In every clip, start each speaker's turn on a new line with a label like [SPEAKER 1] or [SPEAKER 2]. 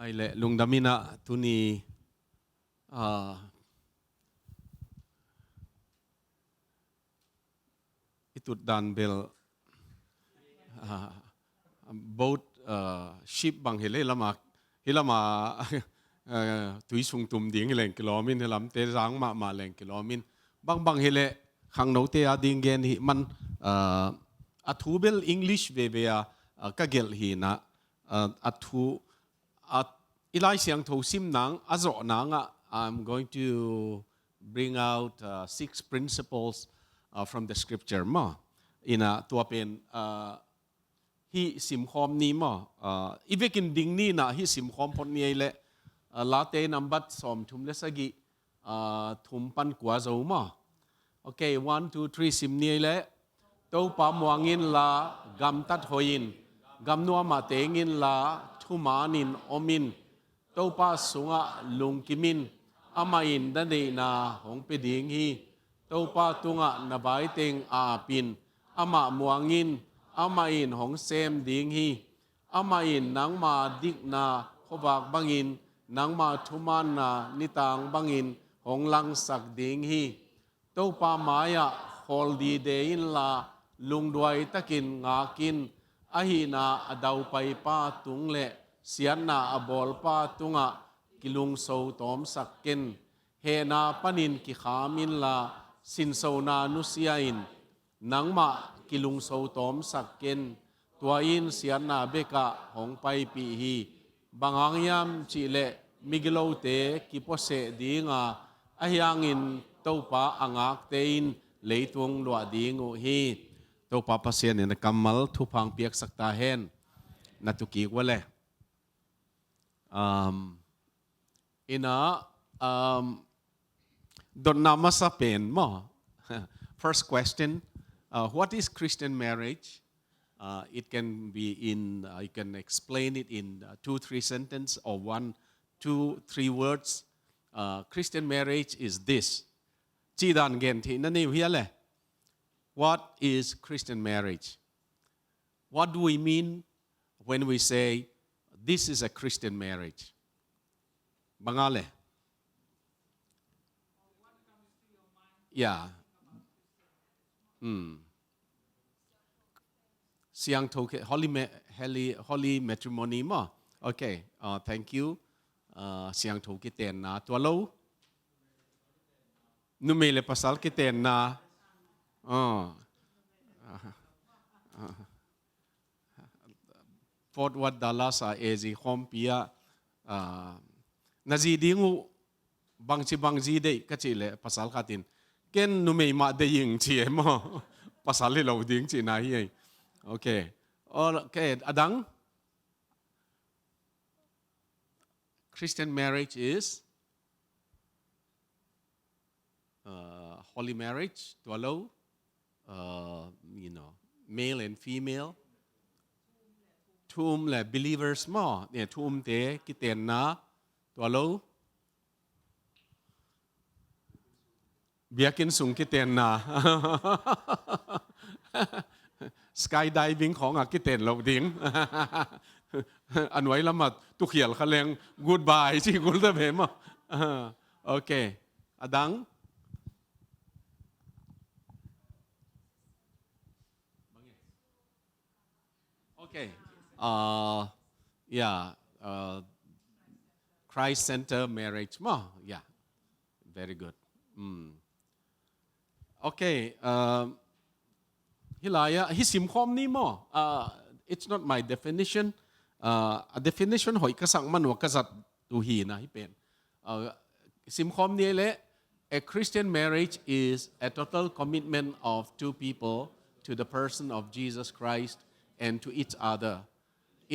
[SPEAKER 1] ai le lungdamina tuni itut dan bel boat ship bang hele lama tui sung tum ding leng kilomin helam te rang ma leng kilomin bang hele khang no te ading gen hi man athu bel English ve ve ka gel hi na athu ilai siang tho sim nang azo nanga I'm going to bring out 6 principles from the scripture ma ina tua pen hi sim khom ni ma ivekin ding ni na hi sim khom pon ni le la te number som thum le sagi thum pan kwa zo ma okay 1 2 3 sim ni le to pa muangin la gam tat hoin gam nuwa ma tengin la thumanin omin to pa sunga lungkimin amain dani na hong pe ding hi to pa tunga na bai teng a pin ama muangin amain hong sem ding hi amain nang ma dik na khobak bangin nang ma thuman na nitang bangin hong lang sak ding hi to pa maya hol di de in la lungduai takin ngakin ahina adaw pai pa tungle sian na abol pa tunga kilung so tom sakken he na panin ki khamin la sin so na nusiain nangma kilung so tom sakken tuain sian na beka hong pai pi hi bangangyam chile migilo te kipose dinga ahyangin topa angak tein leitung lua dingu hi topa pasien in kamal thupang piak sakta hen natuki wale ina don namasa pen mo first question what is Christian marriage it can be in you can explain it in 2-3 sentences or 1-2-3 words Christian marriage is this chi dan gen thi na ni hiale what is Christian marriage what do we mean when we say this is a Christian marriage bangale yeah siang toke holy matrimony mo okay thank you siang toke ten na twalo numele pasal kiten na Fort Worth Dallas ezi hompia nazidingu bangji de kachile pasal katin ken numei ma de ying chi mo pasal le lo ding chi na hi okay adang Christian marriage is holy marriage twalo male and female thum le believers mo ne thum te kiten na twalo biakin sung kiten na skydiving ของ kiten lo ding อันไว้ละมาตุเขียลคะแรง goodbye สิกุลตะเบมโอเคอดังโอเคyeah Christ Center marriage มั้ง yeah very good okay hilaya hisim khom ni mo it's not my definition a definition hoi kasang man wa kasat tu hi na hi pen sim khom ni le a Christian marriage is a total commitment of two people to the person of Jesus Christ and to each other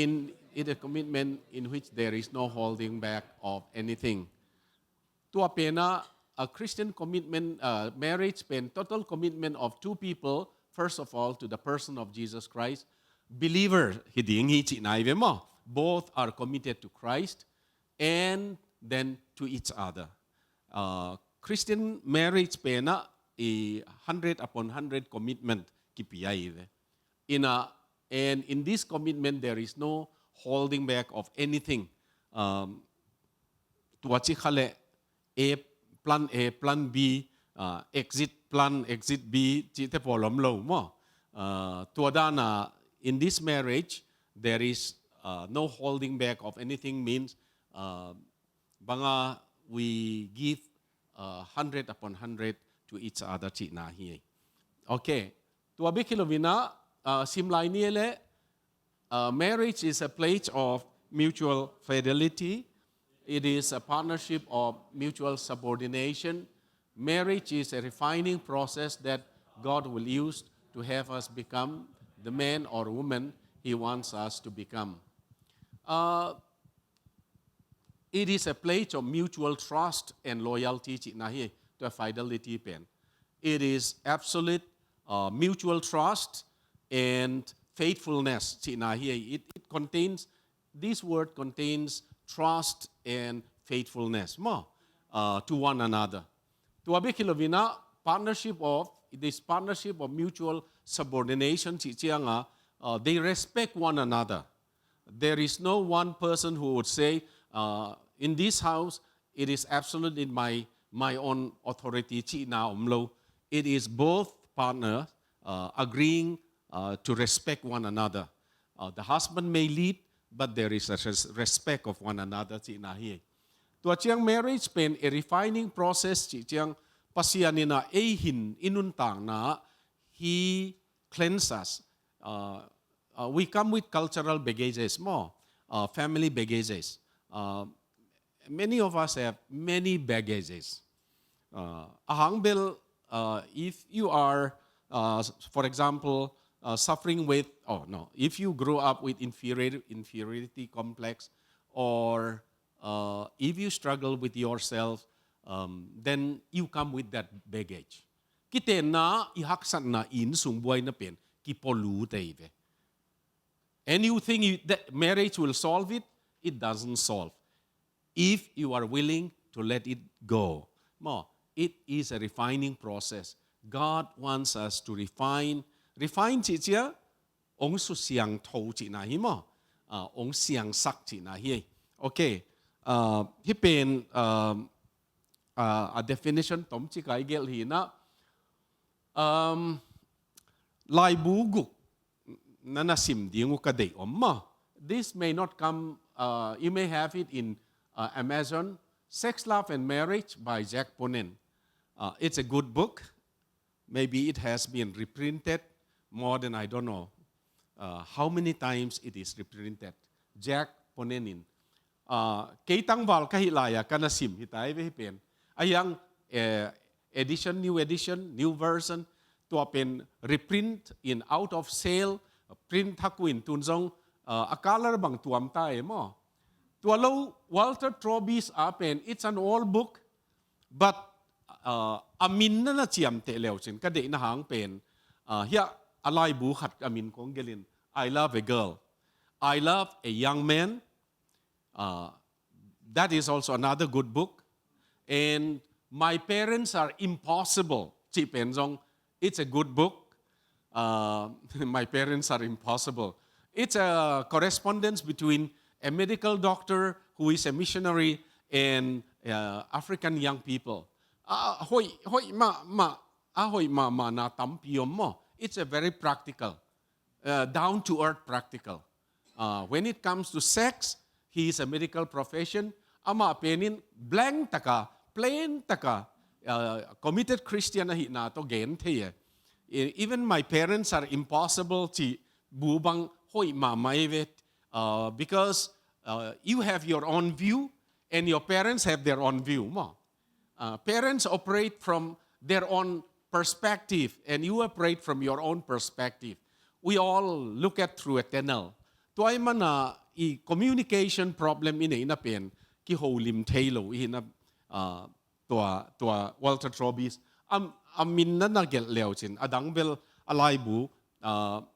[SPEAKER 1] in a commitment in which there is no holding back of anything tua pena a Christian commitment marriage pen total commitment of two people first of all to the person of Jesus Christ believer hiding hi chi nai ve mo both are committed to Christ and then to each other Christian marriage pena 100 upon 100 commitment ki piyai ve and in this commitment there is no holding back of anything ตัวจิขะเล plan A plan B exit plan exit B จิเตพอลมโลมั้งตัวด้านin this marriage there is no holding back of anything meansบางwe give 100 upon 100 to each other จินาฮีโอเคตัวบิคิโลวินะซิมไลนี่แหละ marriage is a pledge of mutual fidelity. It is a partnership of mutual subordination. Marriage is a refining process that God will use to have us become the man or woman He wants us to become. It is a pledge of mutual trust and loyalty to a fidelity pen. It is absolute mutual trust and faithfulness. It contains, this word contains trust and faithfulness to one another. To abikilovina this partnership of mutual subordination, they respect one another. There is no one person who would say, in this house, it is absolutely my own authority. It is both partners agreeing to respect one another. The husband may lead, but there is a respect of one another. Tua chiang marriage pen a refining process chiang pasianina hin inuntang na he cleanses us. We come with cultural baggages more, family baggages. Many of us have many baggages. If you are, for example, suffering with, if you grow up with inferiority complex, or if you struggle with yourself, then you come with that baggage. Kite na ihaksan na in sumbuay na pen kipolu teive. And you think that marriage will solve it? It doesn't solve. If you are willing to let it go. It is a refining process. God wants us to refine จิเจียองสุเสียงโทจินาฮิมองเสียงสักจินาฮิโอเคที่เป็น a definition ตมจิกายเกลฮีนะลายบูกุกนั่นสิมดีงุกระเดอมthis may not come you may have it in Amazon Sex Love and Marriage by Jack Ponen it's a good book maybe it has been reprinted more than I don't know how many times it is reprinted. Jack Ponenin. Keitang val kahilaya kanasim hitay vehipen. Ayang edition, new version to pen reprint in out of sale print hakuin tunzong akalar bang tuam tayo mo. Tualaw Walter Troby's apen it's an old book but amin na chiam te lewchin kade na hang pen hiya alay buhat amin kong gelin. I love a girl. I love a young man. That is also another good book. And my parents are impossible. It's a good book. My parents are impossible. It's a correspondence between a medical doctor who is a missionary and African young people. It's a very practical, down-to-earth practical. When it comes to sex, he is a medical profession. Ama penin blank taka, plain taka, committed Christian na to gen theye. Even my parents are impossible to bubang hoy mamaivet because you have your own view and your parents have their own view. Parents operate from their own perspective and you operate from your own perspective. We all look at through a tunnel. Tuay man communication problem ina pen ki holim tailo ina tua Walter Troby's amin na nagel lewchin adang bel alaibu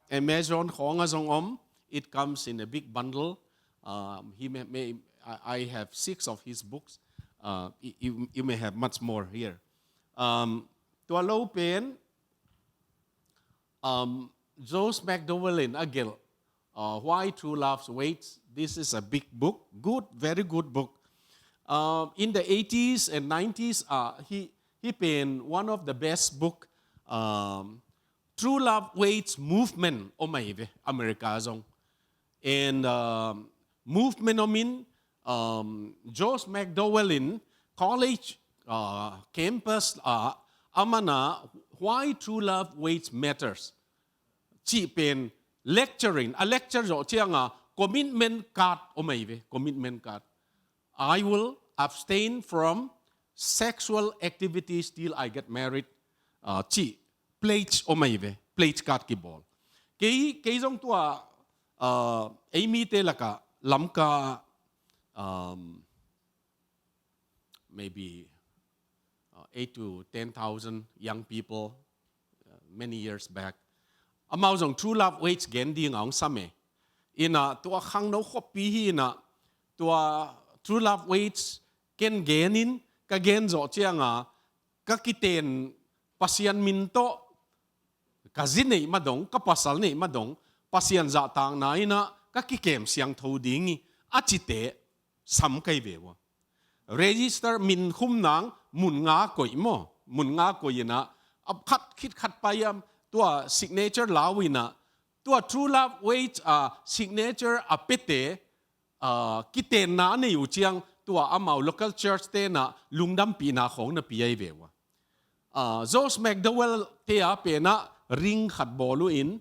[SPEAKER 1] Amazon khong it comes in a big bundle. I have 6 of his books. You may have much more here. Tua low pen Jose McDowellin agel Why True Love Waits. This is a big book, good, very good book. In the 80s and 90s, he penned one of the best book, True Love Waits Movement, America zong. And movement George McDowell in college campus amana why true love waits matters. Chi pen lecturing a lecture zo chianga commitment card commitment card. I will abstain from sexual activities till I get married. Chi pledge pledge card ki bol. Kay zong tua Amy te laka lamka maybe 8 to 10,000 young people many years back. Amao zong true love waits gen di ngong same. Ina tua khang no khopi hi na tua true love waits ken genin ka gen zo chianga ka kiten pasian minto ka zinei madong ka pasal nei madong pasian za tang na ina ka kikem siang tho dingi achite sam kai bewa. Register min khum nang mun nga koi ina ab khat khit khat payam tua signature lawina tua true love waits signature apete kiten na ne yu chiang tua amau local church te na lungdam pi na khong na pi ai bewa. George McDowell te a pe na ring khat bolu in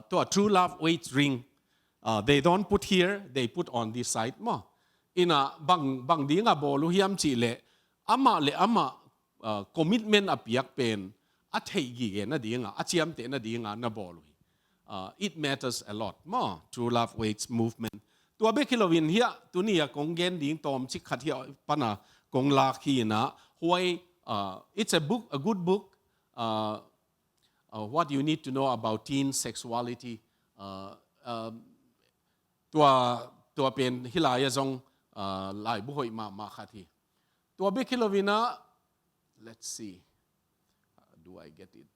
[SPEAKER 1] tua true love waits ring. They don't put here, they put on this side mo. Ina bang dinga bolu hiam chi le ama commitment apiak pen at heigi na dinga achiam te na dinga na bolu. It matters a lot mo. True love waits movement. Tua bekilowin hiya tunia kongen ding tom chik khat hiya pana kong lak hi na huai it's a book, a good book. What you need to know about teen sexuality. Tua pen hilaya zong lai buhoi ma khati. Tua bekilovina, let's see. Do I get it?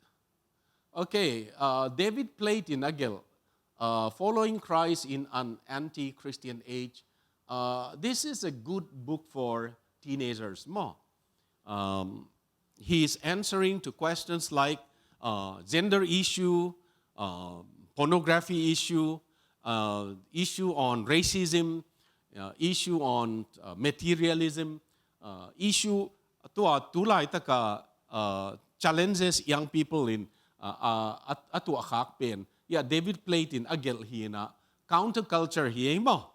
[SPEAKER 1] Okay, David played in Agel, Following Christ in an Anti-Christian Age. This is a good book for teenagers. More. He is answering to questions like gender issue, pornography issue, issue on racism, issue on materialism, issue tulay taka challenges young people in atu akhak pen. Yeah, David played in agel hina counterculture hiemo.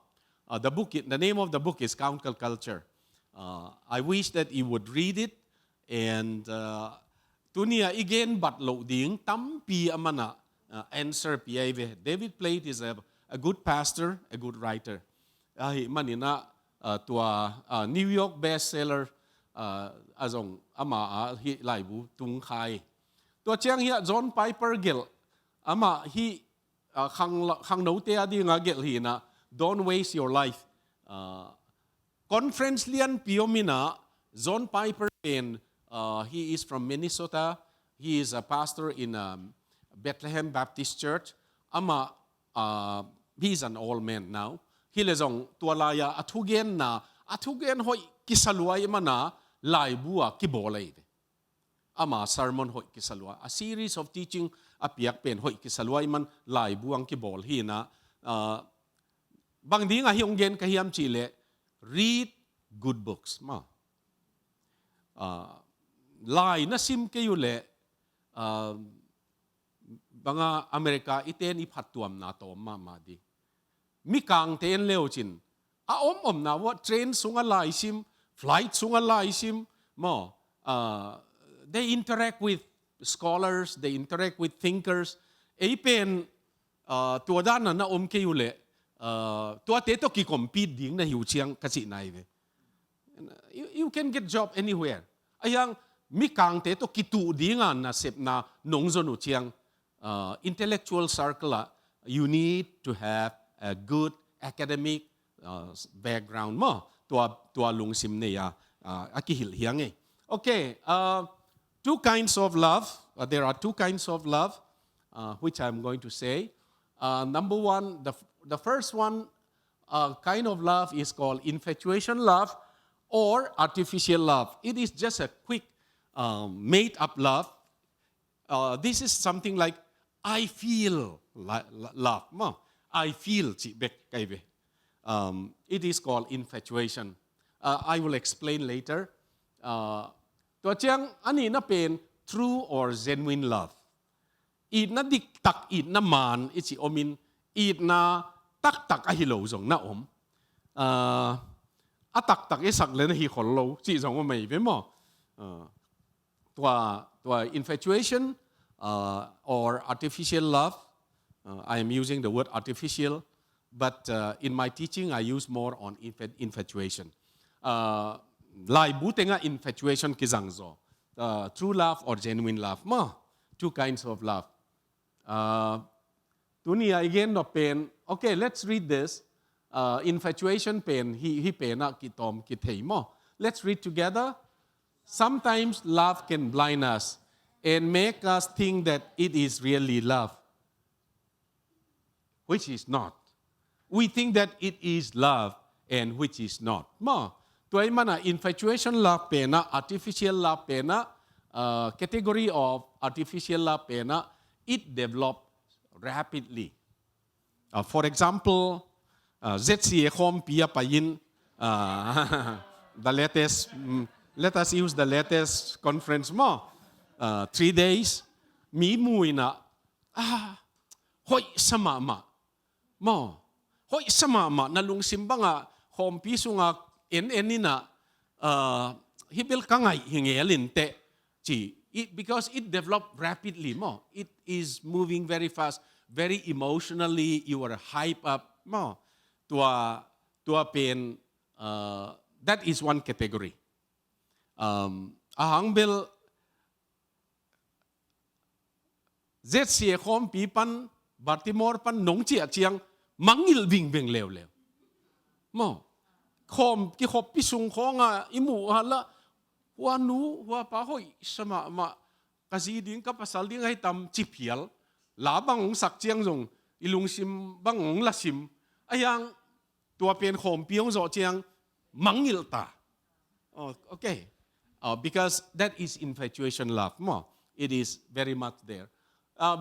[SPEAKER 1] The name of the book is Counterculture. I wish that you would read it and tunia again but lo ding tampi amana answer piave. David Plate is a good pastor, a good writer. Manina tua New York bestseller azong ama hi laibu tung khai. Tua chiang hi John Piper Gill ama hi khang no te adi nga gel hi na don't waste your life. Conference lian piomina John Piper and he is from Minnesota. He is a pastor in Bethlehem Baptist Church. Ama he's an old man now. Hilezong tualaya atugen hoi kisaluay mana laibua kibolay. Ama sermon hoi kisalua. A series of teaching apiak pen hoi kisaluay man laibuang kibol hina. Bang di nga hionggen kahiyam Chile, read good books. Ma. Lai na sim kayo le banga Amerika iten ipatuam na to mamadi. Mikang ten leo chin. Om na what train sunga lai sim, flight sunga lai sim mo. They interact with scholars, they interact with thinkers. Ipen tuadana na kayo le tua teto ki compete ding na hiuchiang kasi naive. You can get job anywhere. Ayang mikang teto kitu dingan na sep na nongzonu chiang intellectual circle. You need to have a good academic background mo tua lungsim neya akihil hiang. Okay, two kinds of love. There are two kinds of love which I'm going to say. Number one, the first one kind of love is called infatuation love or artificial love. It is just a quick made-up love. This is something like I feel love. I feel it is called infatuation. I will explain later. ตัวเจียงอันนี้น่าเป็น true or genuine love. อีดน่าดิกตักอีดน่ามานอิจิโอมินอีดน่าตักอหิโลจงน่าอมตักไอ้สักเลยนะฮิขอโลจีจงว่าไม่เป็นมั้งตัว infatuation or artificial love. I am using the word artificial, but in my teaching I use more on infatuation. ลายบูเตงะ infatuation กิจังโซ true love or genuine love มา two kinds of love. ตัวนี้ again เราเป็น okay let's read this. Infatuation เป็น he เป็นอะกิตอมกิเทยมอ let's read together. Sometimes love can blind us and make us think that it is really love, which is not. We think that it is love and which is not. มาตัวมันอะ infatuation love เป็นอะ artificial love เป็นอะcategory of artificial love เป็นอะ it develop rapidly. For example, ZCA Home Pia Payin, the latest, let us use the latest conference more. 3 days, mi muina, hoi sama ma, mo, hoi sama ma, nalung simbanga, home pisunga, nina, hibil kangay hingelin te, because it developed rapidly more. It is moving very fast, very emotionally, you are hyped up more. ตัวเป็น that is one category. อาหารเบลเจ็ดเสียคอมปีปันบัติมอร์ปันหนงเจียเจียงมังอิลวิ่งเบ่งเร็วมั้งคอมกี่ขบพิสุงของอ่ะอิมูฮะละหัวหนูหัวป้าหอยสมะมะกะซีดิ้งกับภาษาดิ้งให้ทำจิบเหียลหลาบังสักเจียงจงอิลุงซิมบังละซิมไอ้ยังตัวเป็นโคมเปียงโจเจียงมังอิลตาโอเค because that is infatuation love more. It is very much there.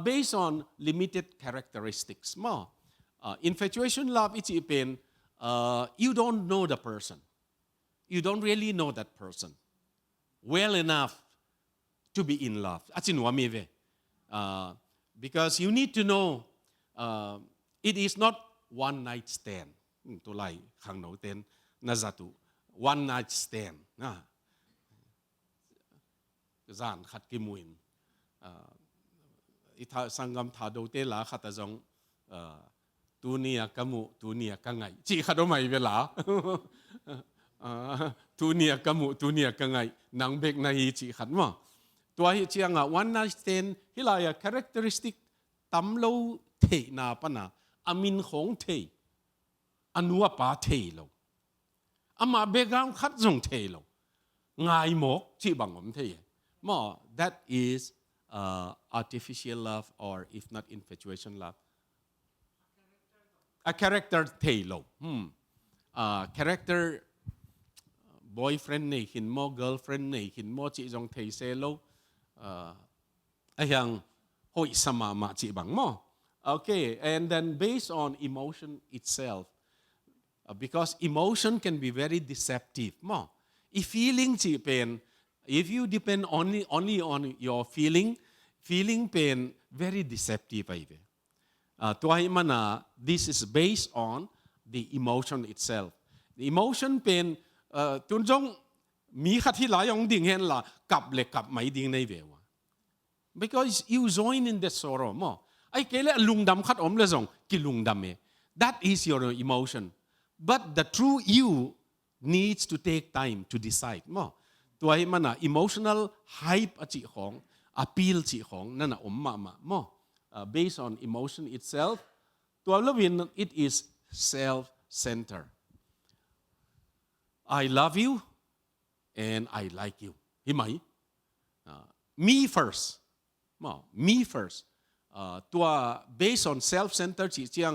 [SPEAKER 1] Based on limited characteristics more. Infatuation love it'sเป็นyou don't know the person. You don't really know that person well enough to be in love. อาจินว่ามีเว because you need to know it is not one night stand. ตัวไล่ขังโนเตนนาซาตุ one night stand นะจานขัดกิมุนอิทาสังกัมทาโดเตลาขัดจงตัวนี้กะมุตัวนี้กังไงจีขัดไม่เวลาตัวนี้กะมุตัวนี้กังไงนางเบกนาฮีจีขัดมาตัวที่เชียงone night stand ฮิลาย characteristic ตั้มโลเทนาปนาอามินของเทอันนัวป้าเทโลอามาเบกราวคัดจงเทโลง่ายหมกจีบังผมเทมอ that is artificial love or if not infatuation love a character เทโลcharacter boyfriend เนี่ยหินโม girlfriend เนี่ยหินโมจีจงเทเซโลไอ้ยังหอยสมามาจีบังมอ okay and then based on emotion itself because emotion can be very deceptive มอ if feeling จีเป็น if you depend only on your feeling เป็น very deceptive ไปเวตัวให้มันthis is based on the emotion itself the emotion เป็นตุนจงมีขัดที่หลายองดิ่งเห็นละกับเล็กกับไม่ดิ่งในเวว because you join in the sorrow มอไอ้เกล้ลุงดำขัดอมเลยจงกิลุงดำเอ that is your emotion but the true you needs to take time to decide มอตัวให้มัน emotional hype จิของ appeal จิของนั่นอมมามอbased on emotion itself ตัวละวิน it is self-centered I love you and I like you เห็นไหมme first มอ me first ตัว based on self-centered จีเจียง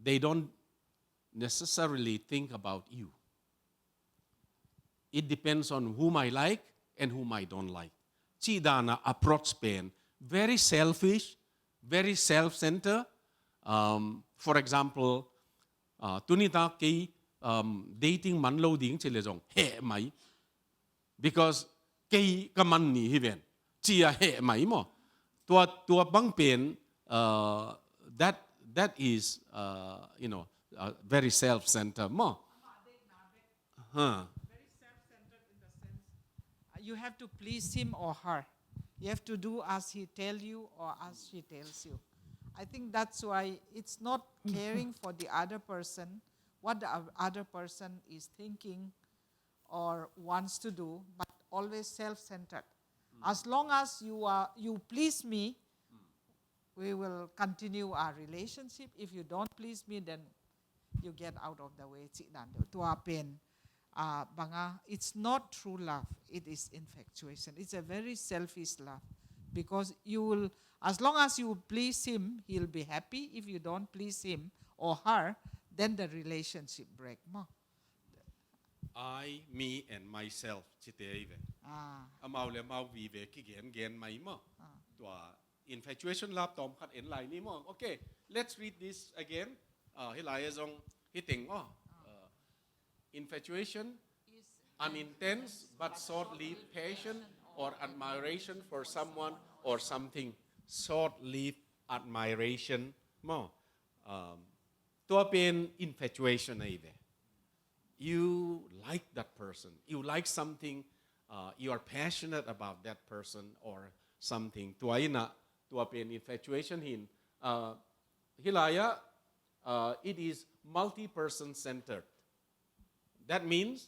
[SPEAKER 1] they don't necessarily think about you. It depends on whom I like and whom I don't like. Chi dana approach pen very selfish, very self-centered. For example, tunita kay dating man lo ding chile jong he mai because kay kaman ni hiven chia he mai mo tua bang pen that is very self-centered mo.
[SPEAKER 2] Very self-centered in the sense you have to please him or her. You have to do as he tells you or as she tells you. I think that's why it's not caring for the other person, what the other person is thinking or wants to do, but always self-centered. As long as you please me, we will continue our relationship. If you don't please me, then you get out of the way. Banga, it's not true love. It is infatuation. It's a very selfish love. Because you will, as long as you please him, he'll be happy. If you don't please him or her, then the relationship break.
[SPEAKER 1] I, me, and myself. Chiteive. Amau le mau vive kigen mai mo. Tua infatuation love tom khat en lai ni mo. Okay, let's read this again. Hilai zong hiting mo. Infatuation, an intense but short-lived passion or admiration for someone or something. Short-lived admiration mo. Tua pen infatuation ay ve. You like that person. You like something. You are passionate about that person or something. Tua ina tua pen infatuation hin. Hilaya, it is multi-person centered. That means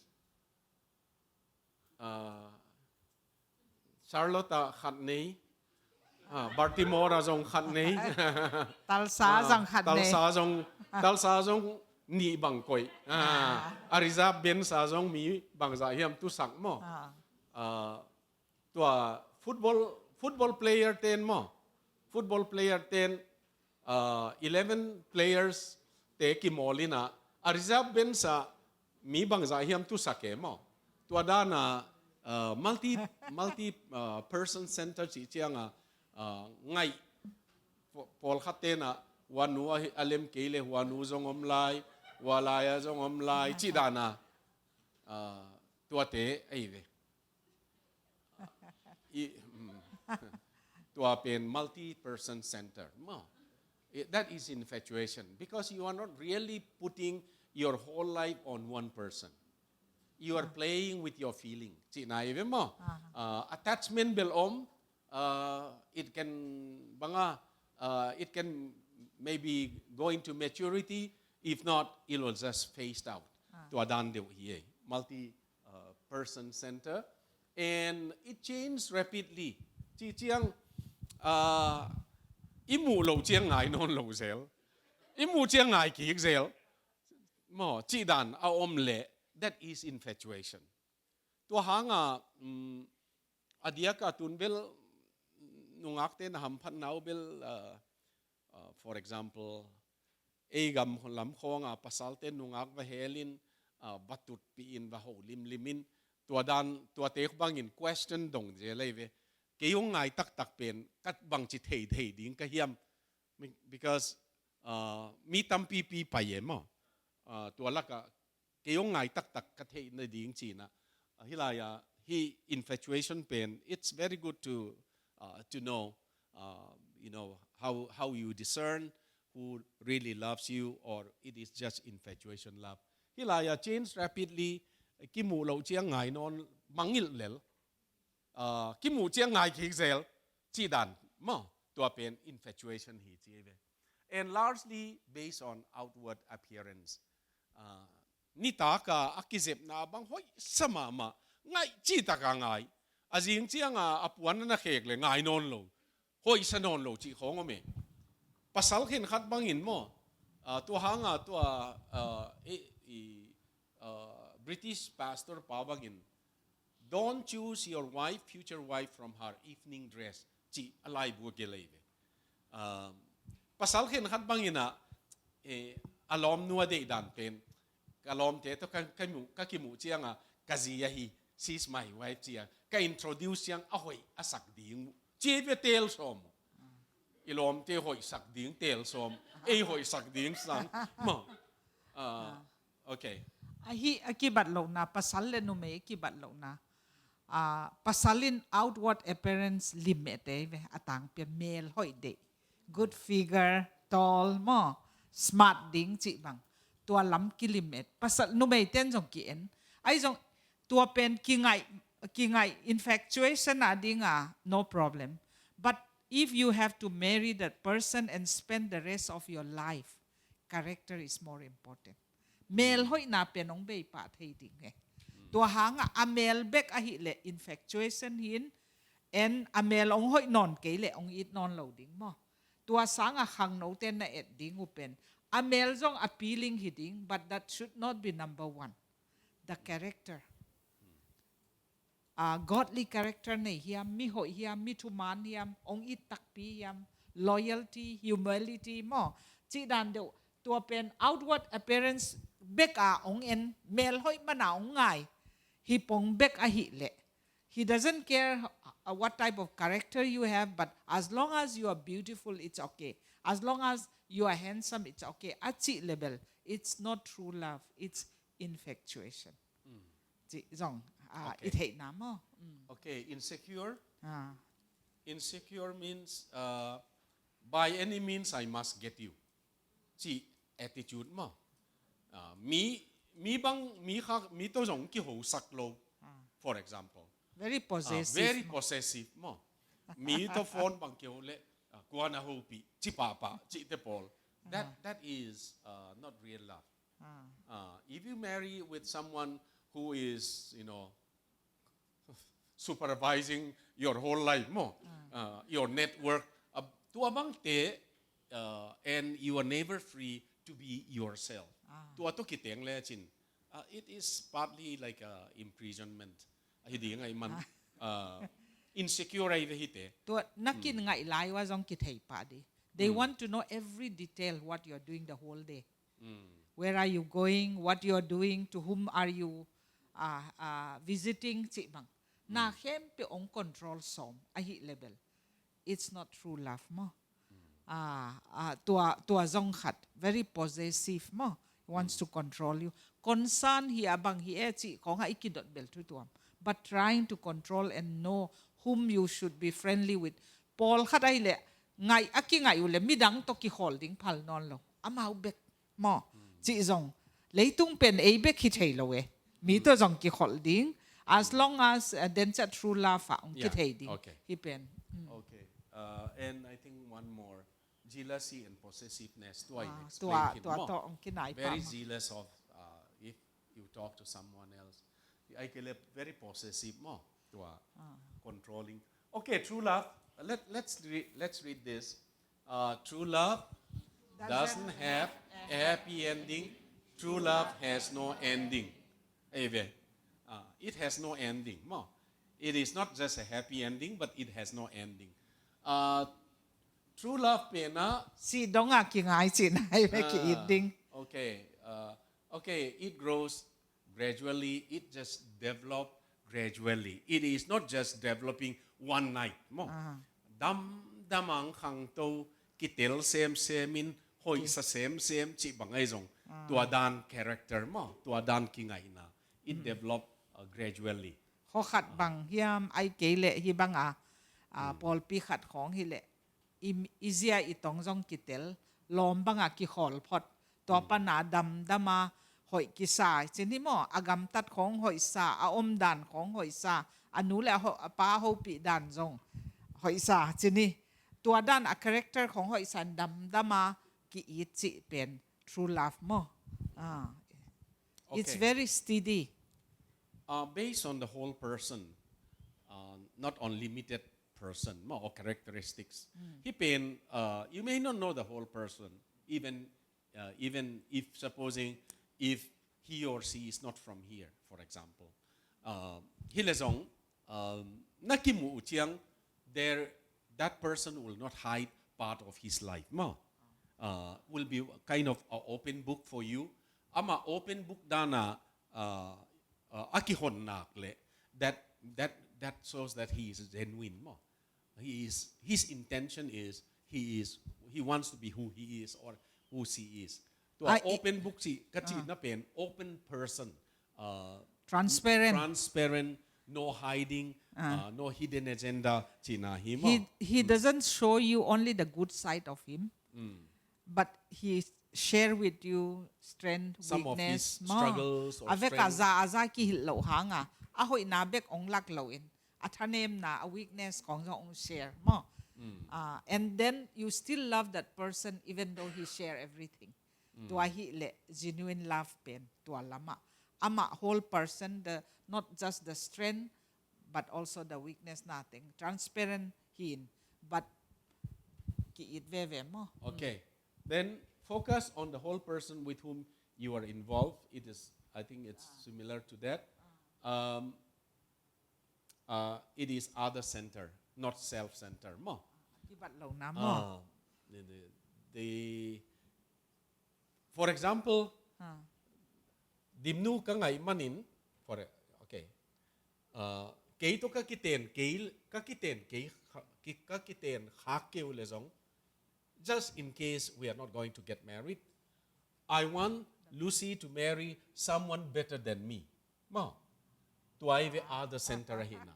[SPEAKER 1] Charlotte khat nei, Baltimore zong khat nei, Talsa zong ni bang koi, Ariza Ben sa zong mi bang za hiam tu sak mo. Tua football player 10 mo, football player 10, 11 players te kimolina, Ariza Ben sa mi bang za hiam tu sake mo. Tua dana multi person center chi chianga ngai pol khatena wanu alem kele wanu zong omlai walaya zong omlai chi dana tua te aive tua pen multi person center mo. That is infatuation because you are not really putting your whole life on one person. You are playing with your feeling. Attachment belom, it can maybe go into maturity. If not, it will just phased out. To adan de hiye, multi-person center, and it changed rapidly. Chi chiang imu lo chiang ngai non lo zel, imu chiang ngai ki zel. Mo chi dan a omle. That is infatuation. Tua hanga adiaka tunbel nungakte na hampan naubel for example egam lam khonga pasalte nungak va helin batut piin va ho limin tua dan tua tek bangin question dong je leve kayong ngai tak pen kat bang chi thei ding ka hiam because mi tampi pi payemo tua laka kayong ngai tak kathe na ding china hilaya he infatuation pen. It's very good to know how you discern who really loves you or it is just infatuation love. Hilaya change rapidly kimu lo chiang ngai non mangil lel kimu chiang ngai ki zel chi dan mo tua pen infatuation hi chive and largely based on outward appearance. Nita ka akizep na bang hoy sama ma ngai chi ta ka ngai azing chianga apuan na khek le ngai non lo hoi sanon lo chi khong ome pasal khin khat bangin mo tu hanga tu British pastor pa bangin don't choose your wife, future wife, from her evening dress. Chi alay bugelay. Pasal ken khat bangina alom nuwa de dan pen. Kalom te to kakimu chianga kaziya hi. She's my wife chia. Ka introduce yang ahoy asak ding. Chi be tel som. Ilom te hoy sak ding tel som. Hoy sak ding sang. Mo. Okay.
[SPEAKER 2] Ahi akibat lo na pasal le no me akibat lo na. Pasalin outward appearance limit atang pe male hoy de. Good figure, tall mo, smart ding chi bang. Tua lam ki limit. Pasal no me ten jong ki en. Ai jong tua pen ki ngai infatuation adinga no problem. But if you have to marry that person and spend the rest of your life, character is more important. Male hoy na penong bay pa thei ding he. Tua hanga a male bek a hi le infatuation hin and a male ong hoy non ke le ong it non lo ding mo. Tua sanga hang no ten na et ding upen. A male zong appealing hi ding, but that should not be number one. The character. Godly character ne hiam mi hoi hiam mi tuman hiam ong it takpi hiam loyalty, humility mo. Chi dan do tua pen outward appearance bek a ong en mel hoi mana ong ngai. He pong bek a hi le. He doesn't care what type of character you have, but as long as you are beautiful, it's okay. As long as you are handsome, it's okay. At chi level, it's not true love. It's infatuation. Zong.
[SPEAKER 1] Okay.
[SPEAKER 2] It hate na mo.
[SPEAKER 1] Okay, insecure. Insecure means by any means I must get you. Chi attitude mo. Mi to jong ki ho sak lo. For example.
[SPEAKER 2] Very possessive.
[SPEAKER 1] Very possessive mo. Mi to phone bang ki ho le kuha na ho pi chi papa chi te pol. That is not real love. If you marry with someone who is, supervising your whole life mo, your network, tua bang te, and you are never free to be yourself. Tua to kiteng le chin. It is partly like imprisonment. Hindi nga man insecure ay hite.
[SPEAKER 2] Tua nakin nga ilay wa zong kitay pa di. They want to know every detail what you're doing the whole day. Where are you going? What you're doing? To whom are you visiting? Chi bang. Na hempe ong control som ahi level. It's not true love mo. Tua zong khat very possessive mo. He wants to control you. Concern hi abang hi chi ko nga ikidot bel tu tuam. But trying to control and know whom you should be friendly with. Paul khat ai le ngai aki ngai ule midang to ki holding pal non lo. Amau bek mo. Chi zong leitung pen ei bek hi thei lo e. Mi to zong ki holding. As long as then sa true love ki thei ding.
[SPEAKER 1] Okay.
[SPEAKER 2] Hi pen.
[SPEAKER 1] Okay. And I think one more. Jealousy and possessiveness.
[SPEAKER 2] Tua to ong kinai pa.
[SPEAKER 1] Very zealous of if you talk to someone else. I feel very possessive mo. Tua controlling. Okay, true love. Let's read this. True love doesn't have a happy ending. True love has no ending. It has no ending. Mo. It is not just a happy ending, but it has no ending. True love pena.
[SPEAKER 2] Si donga ki ngai sin ai me ki eating.
[SPEAKER 1] Okay, it grows gradually. It just develops gradually. It is not just developing one night. Mo. Damang khang to kitel same hoi sa same chi bangay zong. Tua dan character mo. Tua dan ki ngai na. It develop gradually.
[SPEAKER 2] Ho khat bang hiam ai ke le hi bang Paul pi khat khong hi le. Izia itong zong kitel lom banga ki hol pot to pa na dama hoi ki sa chini mo agam tat khong hoi sa a om dan khong hoi sa anu le pa ho pi dan zong hoi sa chini tua dan a character khong hoi san dama ki it chi pen true love mo. It's very steady.
[SPEAKER 1] Based on the whole person, not on limited person or characteristics. You may not know the whole person, even if supposing if he or she is not from here, for example. hilezong nakimu chiang there that person will not hide part of his life mo will be kind of an open book for you ama open book dana akihon nakle that shows that he is genuine mo his intention is he wants to be who he is or who she is to open book si kachi na pen open person transparent no hiding no hidden agenda china him
[SPEAKER 2] he doesn't show you only the good side of him, but he share with you strength,
[SPEAKER 1] some of his
[SPEAKER 2] weakness,
[SPEAKER 1] struggles or
[SPEAKER 2] avek
[SPEAKER 1] strengths.
[SPEAKER 2] aza ki lo hanga ahoy nabek ong lak loin athanem na a weakness kong ong share mo. And then you still love that person even though he share everything. Tua hi le genuine love pen tua lama ama whole person, the not just the strength but also the weakness, nothing transparent hin but ki it veve mo.
[SPEAKER 1] Okay, then focus on the whole person with whom you are involved. I think it's similar to that. It is other-centered, not self-centered. Mo.
[SPEAKER 2] Kibat lo na mo.
[SPEAKER 1] For example, dimnu ka ngay manin, okay. Kay to kakiten, hakeu lezong. Just in case we are not going to get married, I want Lucy to marry someone better than me. Ma, tuay ve other center hina.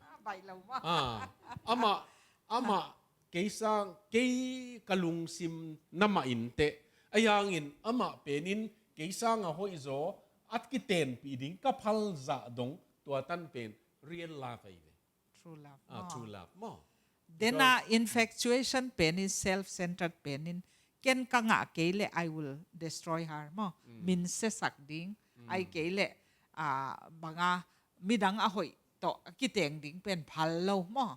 [SPEAKER 1] Ama kaysa kay kalungsim na mainte ayangin ama penin kaysa nga ho izo at kiten piding kapal za dong tuatan pen real love ay
[SPEAKER 2] True love.
[SPEAKER 1] true love mo.
[SPEAKER 2] Then infatuation pen is self-centered penin. Ken ka nga kele I will destroy her mo. Minse sakding ay kele mga midang ahoy to kiteng ding pen palo mo.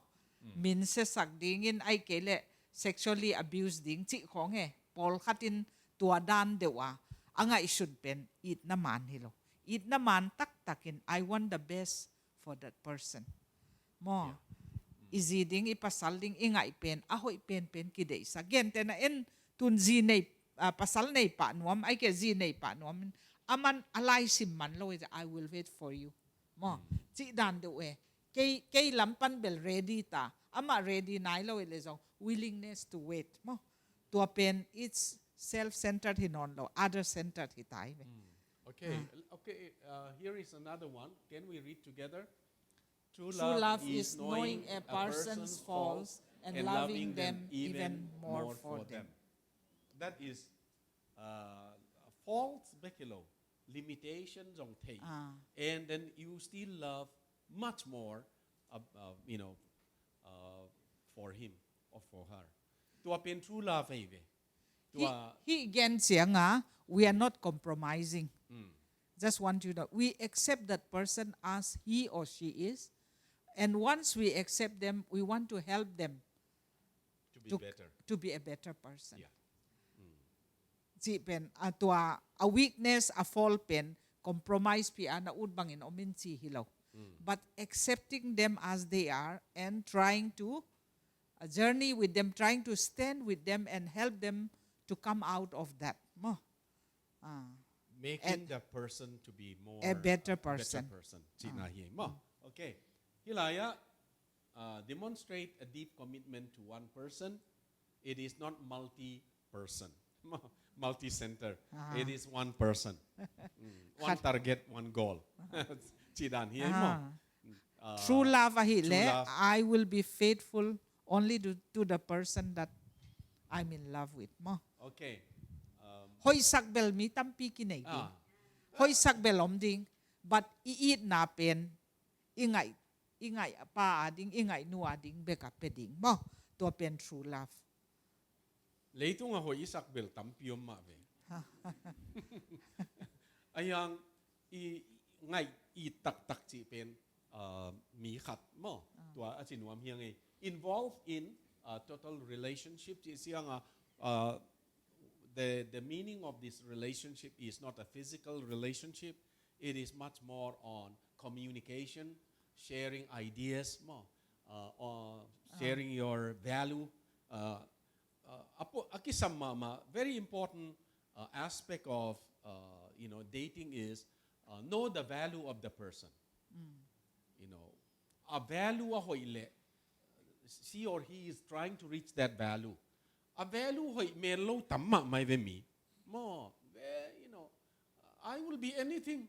[SPEAKER 2] Minse sakdingin ay kele sexually abused ding chi kong pol katin tuadan dewa anga isud pen it naman hilo. It naman tak-takin I want the best for that person. Mo. Iziding ipasal ding ingay pen ahoy pen kide isa gente na en tun zinay pasal nay pa nuam ay ke zinay pa nuam aman alay simman lo I will wait for you mo si dan do kay lampan bel ready ta ama ready na lo lezong willingness to wait mo to pen it's self-centered hinon lo other centered hitay.
[SPEAKER 1] Okay. Here is another one. Can we read together?
[SPEAKER 2] True love is knowing a person's faults and loving them even more for them.
[SPEAKER 1] That is faults bekilo, limitations on take, and then you still love much more, for him or for her. To apin true love
[SPEAKER 2] He again siya nga, we are not compromising. Just want you to know, we accept that person as he or she is. And once we accept them, we want to help them to be a better person.
[SPEAKER 1] Yeah.
[SPEAKER 2] Si pen atwa a weakness, a fault pen, compromise pi ana udbangin omin si hilaw. But accepting them as they are and trying to journey with them, trying to stand with them and help them to come out of that. Mo.
[SPEAKER 1] Making the person to be more
[SPEAKER 2] a better person.
[SPEAKER 1] Okay. Hilaya, demonstrate a deep commitment to one person. It is not multi-person, multi-center. It is one person. One target, one goal.
[SPEAKER 2] True love ahile, I will be faithful only to the person that I'm in love with. Mo.
[SPEAKER 1] Okay.
[SPEAKER 2] Hoy sakbel mi tampi kinay ding. Hoy sakbel omding, but iit na pen ingay pa ading ingay nuwa ding beka peding mo to pen true love.
[SPEAKER 1] Leito nga hoy sakbel tampiyom ma ve. Ayang ngay tak chi pen mi khat mo tua achinuam hiang involved in total relationship chi siang the meaning of this relationship is not a physical relationship. it is much more on communication, sharing ideas more, or sharing your value. Akisam mama, very important aspect of dating is know the value of the person. A value ahoy she or he is trying to reach that value. A value hoy melo tamma mai ve mi. Mo, I will be anything.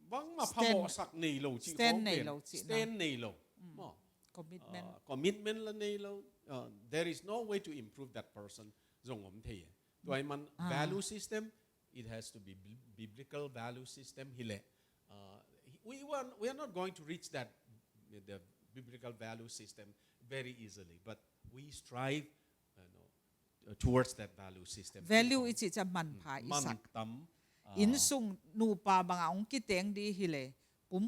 [SPEAKER 1] Bang ma phamo sak nei lo chi
[SPEAKER 2] stand nei lo chi
[SPEAKER 1] stand nei lo. Mo. Commitment la nei lo. There is no way to improve that person. Zong om thei. Tuai man value system, it has to be biblical value system hile. We are not going to reach that the biblical value system very easily, but we strive towards that value system.
[SPEAKER 2] Value is a man pa isak. In sung nu pa bang ang kiteng di hile,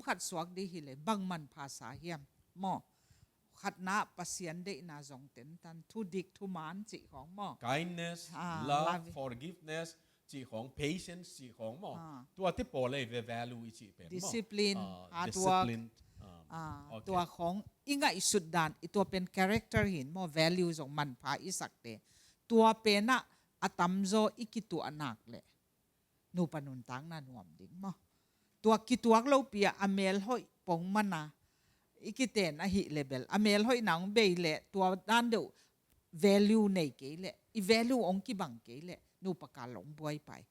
[SPEAKER 2] khat swag di hile, bang man pa sa hiam. Mo, khat na pasyan de na zong ten tan tu dik tu man chi hong mo.
[SPEAKER 1] Kindness, love, forgiveness, chi hong patience, chi hong mo. Tua ti po le value ichi pen mo.
[SPEAKER 2] Discipline, hard work. Tua hong inga isudan ito pen character hin mo values of man pa isak te. Tua pena atamzo ikitu anak le. No panuntang na nuam ding mo. Tua kituak lo pia amel hoy pong mana ikiten a hi level. Amel hoy nang bay le tua dando value nei ke le. I value ong kibang ke le. No pakalong buhay pai.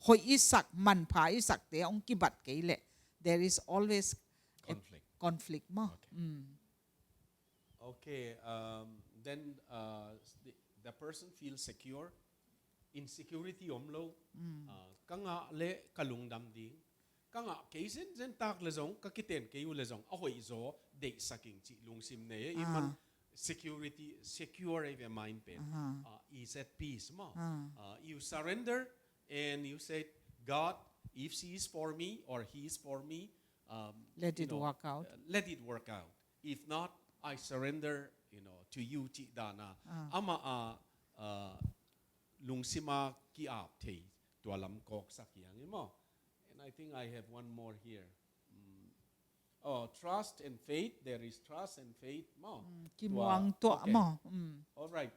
[SPEAKER 2] Hoy isak man pa isak te ong kibat ke le. There is always conflict mo.
[SPEAKER 1] Okay. Then the person feels secure. Insecurity omlo. Kanga le kalungdam ding. Kanga kaisen zen tak lezong kakiten kayu lezong. Ahoy zo de saking chi lungsim ne. Iman security secure of your mind pen. Is at peace mo. You surrender and you say, God, if she is for me or he is for me,
[SPEAKER 2] let it work out.
[SPEAKER 1] Let it work out. If not, I surrender, to you, Chi Dana. Ama lungsima ki ap te tualam kok sakyang mo. And I think I have one more here. Trust and faith. There is trust and faith mo.
[SPEAKER 2] Kimuang to mo.
[SPEAKER 1] All right.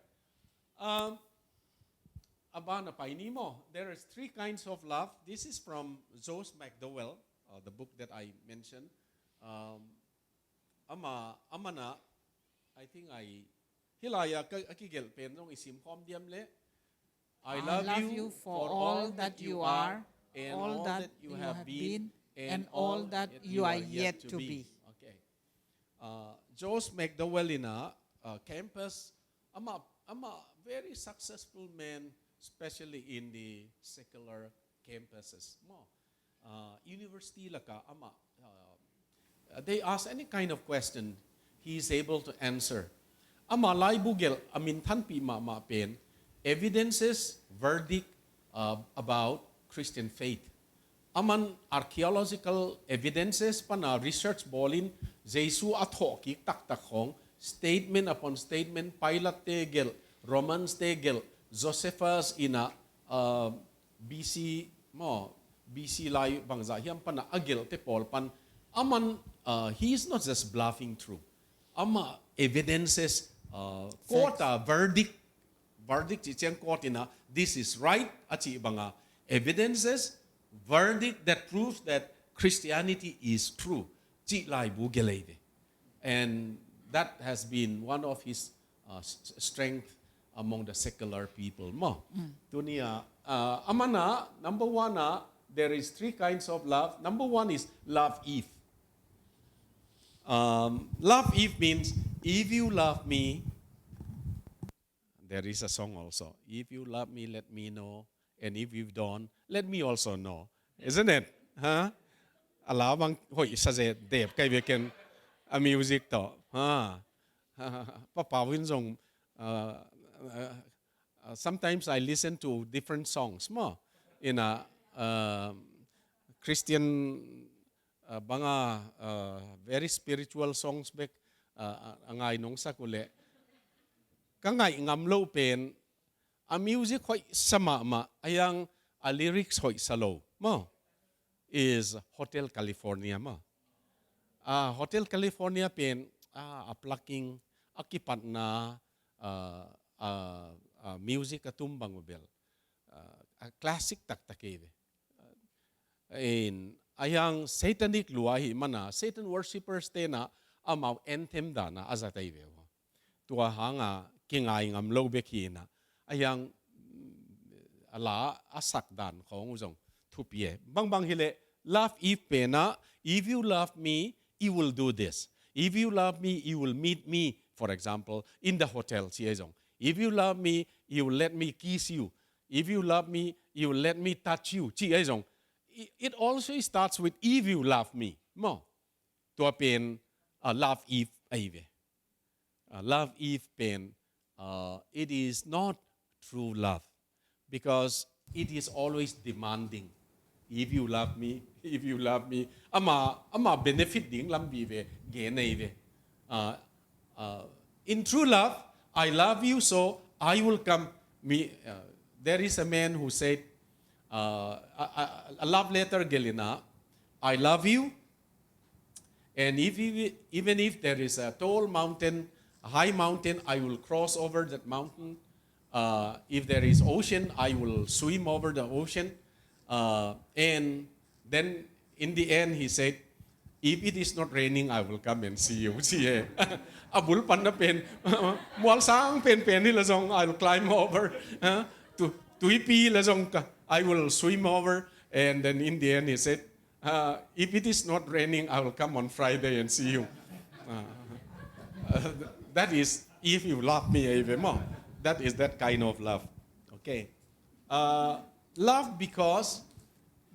[SPEAKER 1] Abana paini mo. There is 3 kinds of love. This is from Zomi McDowell, the book that I mentioned. Amana, I think hilaya akigel penong isim kom diam le. I love you for all that you are, and all that you have been, and all that you are yet to be. Okay. Zomi McDowell in a campus, I'm a very successful man, especially in the secular campuses. University laka they ask any kind of question, he is able to answer. Ama lai bugel amin tanpi ma pen evidences verdict about Christian faith. Aman archaeological evidences pana research bolin Jesu athoki tak hong statement upon statement Pilate tegel Romans tegel Josephus ina BC layu bangza hiam pana agil te Paul pan aman he is not just bluffing through. Ama evidences court verdict chicheng court ina this is right achi banga evidences verdict that proves that Christianity is true. Chi lai bu gelede. And that has been one of his strength among the secular people. Dunia amana number 1 there is 3 kinds of love. Number 1 is love if. Love if means if you love me. There is a song also. If you love me, let me know. And if you don't, let me also know. Isn't it? Huh? Alabang hoy sa Dave kay we can a music to. Papawin song. Sometimes I listen to different songs mo in a Christian banga very spiritual songs back angay nung sakule. Kangay ngamlo pen a music hoy sama ayang a lyrics hoy salo mo is Hotel California มาHotel California เป็นplugging กิปัตนาmusic กระตุ้มบังเบลclassic ตักตะเกียบayang satanic luahi mana Satan worshippers te na amaw anthem dana azatay bewa tua hanga kingai ngam lo bekina ayang ala asak dan khong uzong thupie bang hile love if pena if you love me you will do this if you love me you will meet me for example in the hotel siezong if you love me you will let me kiss you if you love me you will let me touch you siezong it also starts with if you love me mo tua pen love if aive love if pen it is not true love because it is always demanding if you love me if you love me ama benefit ding lam bi ve ge nei ve in true love I love you so I will come me there is a man who said a love letter gelina I love you and even if there is a tall mountain a high mountain I will cross over that mountain if there is ocean I will swim over the ocean and then in the end he said if it is not raining I will come and see you see abul pan na pen mual sang pen ni la song I will climb over to ipi la song I will swim over and then in the end he said if it is not raining I will come on Friday and see you that is if you love me even more that is that kind of love okay love because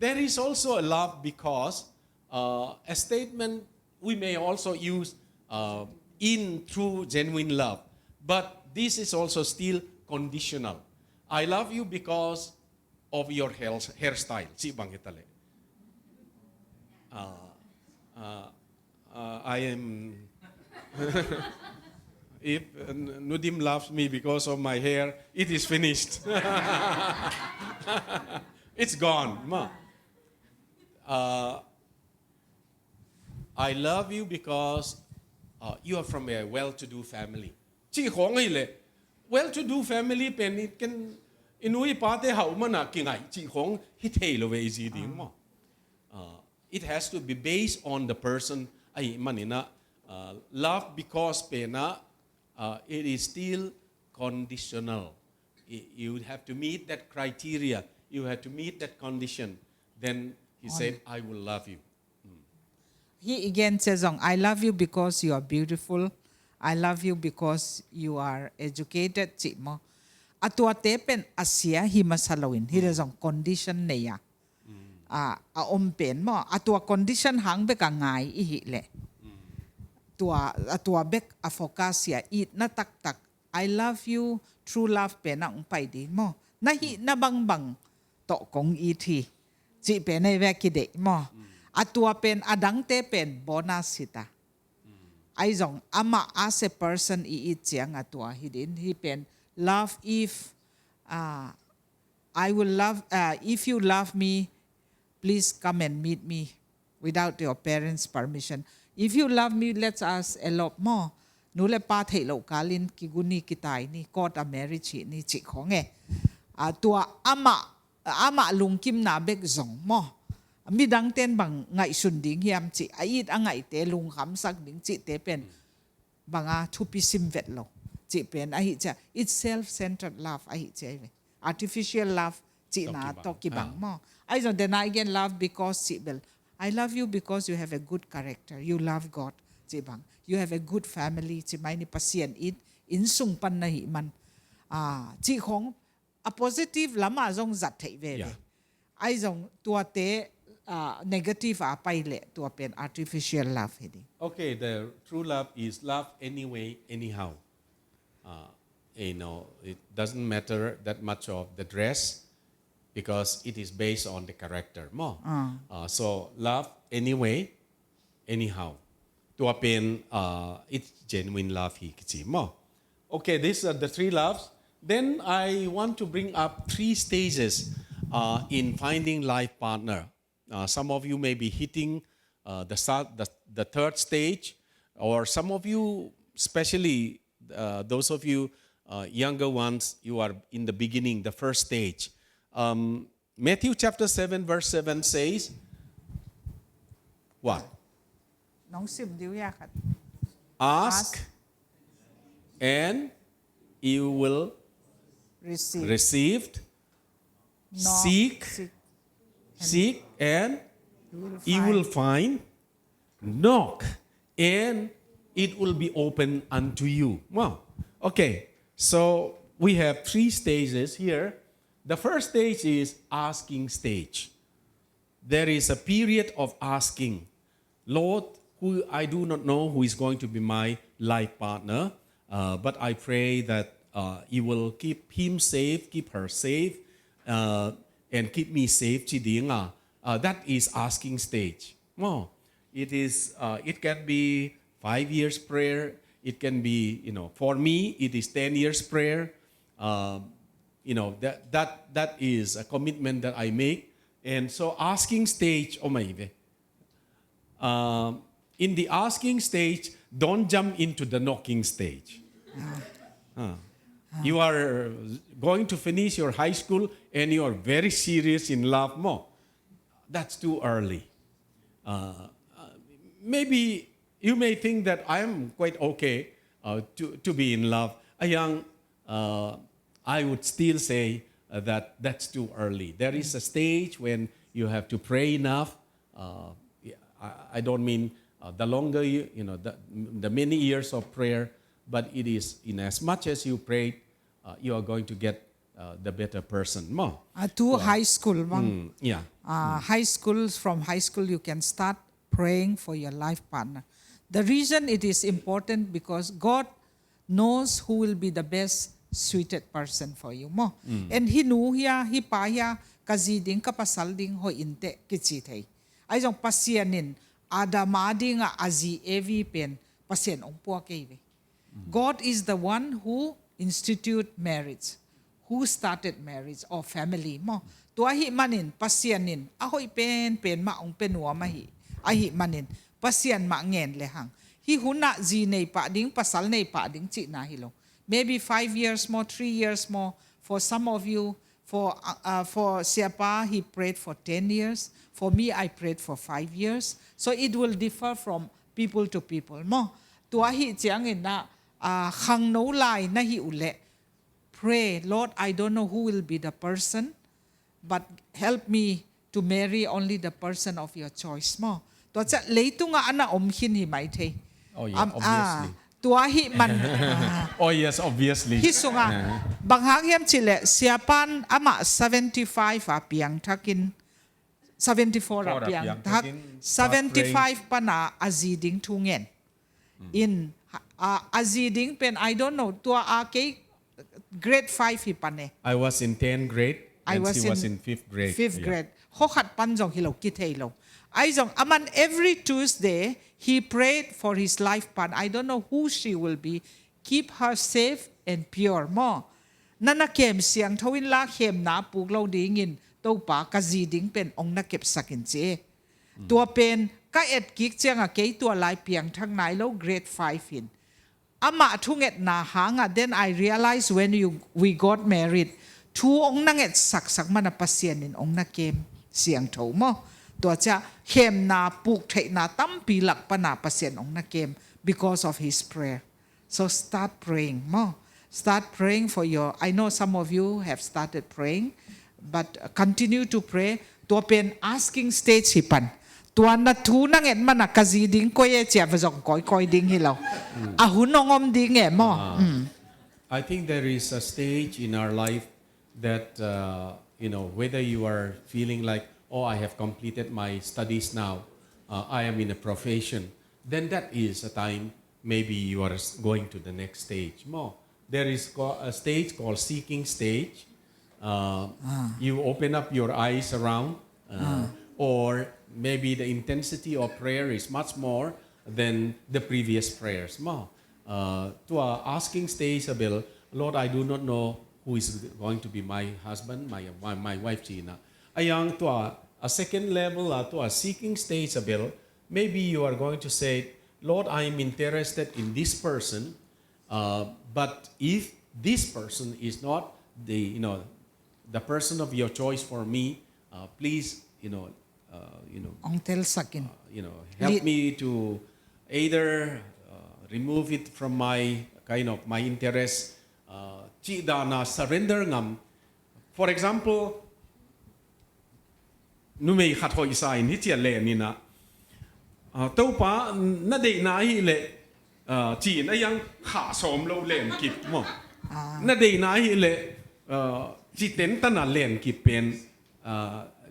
[SPEAKER 1] there is also a love because a statement we may also use in true genuine love but this is also still conditional I love you because of your hairstyle si bang hitale I am if Nudim loves me because of my hair it is finished it's gone ma I love you because you are from a well-to-do family chi khong ai le well-to-do family pen it can inui pa te hau mana kingai chi khong hi thei lo ve ji ding mo it has to be based on the person ai manina love because pena it is still conditional you have to meet that criteria you have to meet that condition then he said I will love you
[SPEAKER 2] he again says I love you because you are beautiful I love you because you are educated chi mo atua te pen asia hi masalawin hi rezong condition neya a om pen mo atua condition hang be ka ngai I hi le tua bek a focasia it na tak I love you true love pen na ung pai di mo na hi na bang to kong I thi chi pen nei ve ki de mo atua pen adang te pen bonus sita ai zong ama as a person I chiang atua hidin hi pen love if I will love if you love me please come and meet me without your parents permission if you love me let's us elope more nule pa thei lo kalin ki guni ki tai ni court a marriage ni chi khong e tua ama lungkim na bek zong mo mi dang ten bang ngai sun ding hiam chi ait angai te lung kham sak ding chi te pen banga thupi sim vet lo chi pen ai cha it's self centered love ai che artificial love chi na to ki bang mo ai so then I again love because chi bel I love you because you have a good character you love God chi bang you have a good family chi mai ni pasien in sung pan na hi man chi khong a positive lama zong zat thei ve ai zong tua te negative a pai le tua pen artificial love hedi
[SPEAKER 1] okay the true love is love anyway anyhow it doesn't matter that much of the dress because it is based on the character more so love anyway anyhow tua pen it's genuine love hi kichi mo okay these are the three loves then I want to bring up 3 stages in finding life partner some of you may be hitting the third stage, or some of you, especially those of you younger ones, you are in the beginning, the first stage. Matthew chapter 7, verse 7 says, what?
[SPEAKER 2] น้องซิมดิวยาคัด
[SPEAKER 1] Ask and you will
[SPEAKER 2] receive
[SPEAKER 1] receive.
[SPEAKER 2] Knock,
[SPEAKER 1] Seek and you will find. Knock and it will be open unto you. Wow. Okay, so we have 3 stages here. The first stage is asking stage. There is a period of asking, Lord, who I do not know who is going to be my life partner, but I pray that you will keep him safe, keep her safe, and keep me safe. That is asking stage. Wow. It can be 5 years prayer. It can be, for me, it is 10 years prayer. That is a commitment that I make. And so asking stage, in the asking stage, don't jump into the knocking stage. You are going to finish your high school and you are very serious in love more. That's too early. Maybe you may think that I am quite okay to be in love. I would still say that that's too early. There is a stage when you have to pray enough. I don't mean the longer the many years of prayer, but it is in as much as you pray, you are going to get the better person more.
[SPEAKER 2] To high school,
[SPEAKER 1] Yeah.
[SPEAKER 2] From high school you can start praying for your life partner. The reason it is important because God knows who will be the best suited person for you mo. And he knew he pa kaziding kapasal ding ho inte kichitay. Ay jong pasyanin adamadi nga azi evi pen pasyan ong po kay. God is the one who institute marriage, who started marriage or family mo. Tuahi manin pasyanin ahoy pen maong penwa mahi. Ahi manin pasyan ma ngen lehang. Hi huna zi nei pa ding pasal nei pa ding chi na hilo. Maybe 5 years more, 3 years more. For some of you, for Siapa, he prayed for 10 years. For me, I prayed for 5 years. So it will differ from people to people. Mo, tuahi chiangin na hang no lai na hi ule. Pray, Lord, I don't know who will be the person, but help me to marry only the person of your choice. Mo, tuacha leitu nga ana omhin hi mai the.
[SPEAKER 1] Oh yeah, obviously.
[SPEAKER 2] Tuahi man.
[SPEAKER 1] Oh yes, obviously.
[SPEAKER 2] Hisunga. Banghagyam chile siapan ama 75 apiang takin 74 apiang tak 75 pa na aziding tungen. In aziding pen I don't know tua ake grade 5 hipane.
[SPEAKER 1] I was in 10th grade and she was in 5th grade.
[SPEAKER 2] 5th grade. Hokat panjong hilaw kitelo. Aizong aman every Tuesday he prayed for his life partner. I don't know who she will be. Keep her safe and pure mo. Nanakem siyang thawin la kem na puglaw dingin to pa kaziding pen ong nakep sakin che. Tua pen ka et kik chiang a kay tua lai piang thang nai lo grade 5 in. Ama thunget na hanga then I realized when we got married thu ong nanget sak manapasyan in ong nakem siyang thaw mo. Tua cha kem na puk thai na tam pilak pa na pasyan ong nakem because of his prayer. So start praying mo. Start praying for your. I know some of you have started praying, but continue to pray. Tua pen asking stage hipan. Tua na tunang et man kaziding ko ye chia vazong koi ding hilaw. Ahunongom ding e mo.
[SPEAKER 1] I think there is a stage in our life that whether you are feeling like, oh, I have completed my studies now, I am in a profession, then that is a time maybe you are going to the next stage more. There is a stage called seeking stage. You open up your eyes around, or maybe the intensity of prayer is much more than the previous prayers. More. To our asking stage, Abel, Lord, I do not know who is going to be my husband, my wife, Gina. Ayang to a second level to a seeking stage abil, maybe you are going to say, Lord, I am interested in this person, but if this person is not the person of your choice for me, please,
[SPEAKER 2] Ong tel sakin.
[SPEAKER 1] help me to either remove it from my my interest, chi da na surrender ngam. For example, nu mei khat hoi sai ni chia le ni na tau pa na de na hi le chi na yang kha som lo len kip mo na de na hi le chi ten ta na len kip pen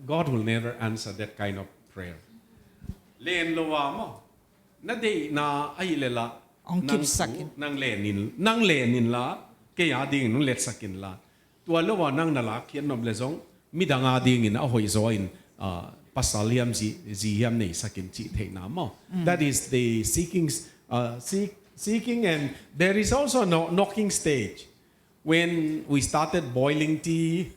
[SPEAKER 1] God will never answer that kind of prayer. Len lo wa mo na de na ai le la nang lenin la ke ya ding nu let sakin la tua lo wa nang na la khian nom le zong mi danga ding in a hoi zo in pasaliam ji hiam nei sakin chi the na mo. That is the seeking, and there is also no knocking stage when we started boiling tea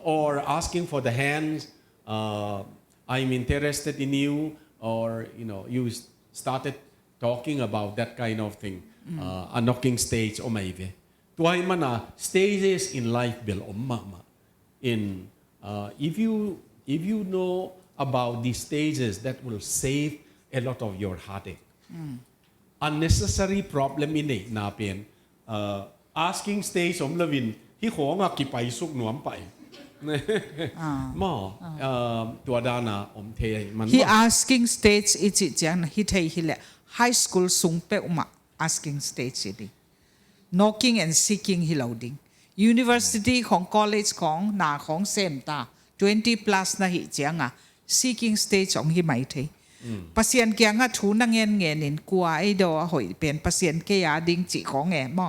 [SPEAKER 1] or asking for the hands. I'm interested in you, or you started talking about that kind of thing. A knocking stage o mai ve tuai mana stages in life bil mama in if you know about these stages, that will save a lot of your heartache. Unnecessary problem in it na pen asking stage om lovin hi khonga ki pai suk nuam pai mo tua dana om the man
[SPEAKER 2] He asking stage is it jan hi thei hi le high school sung pe uma asking stage idi knocking and seeking hi loading university khong college khong na khong sem ta 20 plus na hi changa seeking stage ong hi mai thei pasien kya nga thu na ngen in kwa ai do hoi pen pasien ke ya ding chi khong e mo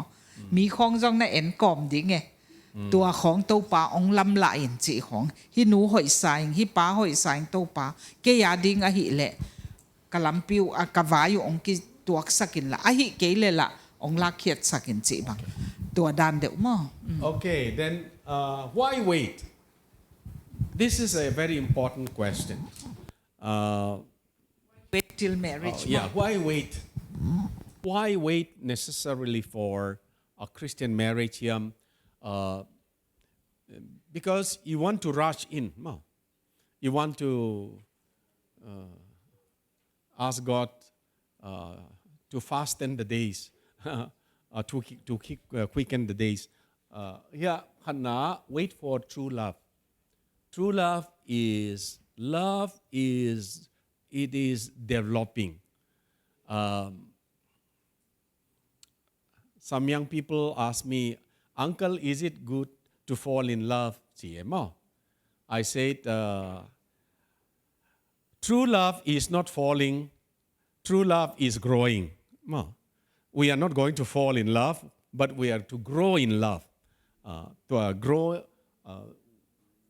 [SPEAKER 2] mi khong jong na en kom ding e tua khong to pa ong lam la in chi khong hi nu hoi saing hi pa hoi saing to pa ke ya ding a hi le kalampiu a kavayu ong ki tuak sakin la a hi ke le la ong la khiat sakin chi bang tua dan de mo.
[SPEAKER 1] Okay, then why wait? This is a very important question.
[SPEAKER 2] Wait till marriage.
[SPEAKER 1] Why wait? Why wait necessarily for a Christian marriage here? Because you want to rush in. No. You want to ask God to fasten the days, to quicken the days. Wait for true love. True love is developing. Some young people ask me, Uncle, is it good to fall in love? I said, true love is not falling. True love is growing. We are not going to fall in love, but we are to grow in love.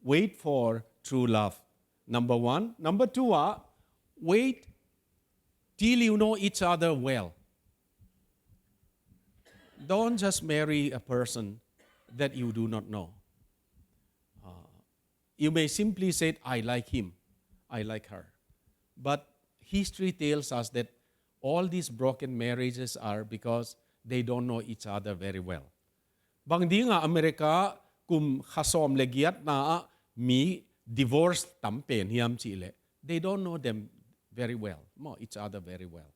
[SPEAKER 1] Wait for true love. Number one. Number two, wait till you know each other well. Don't just marry a person that you do not know. You may simply say, I like him, I like her. But history tells us that all these broken marriages are because they don't know each other very well. Bang di nga Amerika kum khasom legiat na mi divorce tampen hiam chile. They don't know them very well, each other very well.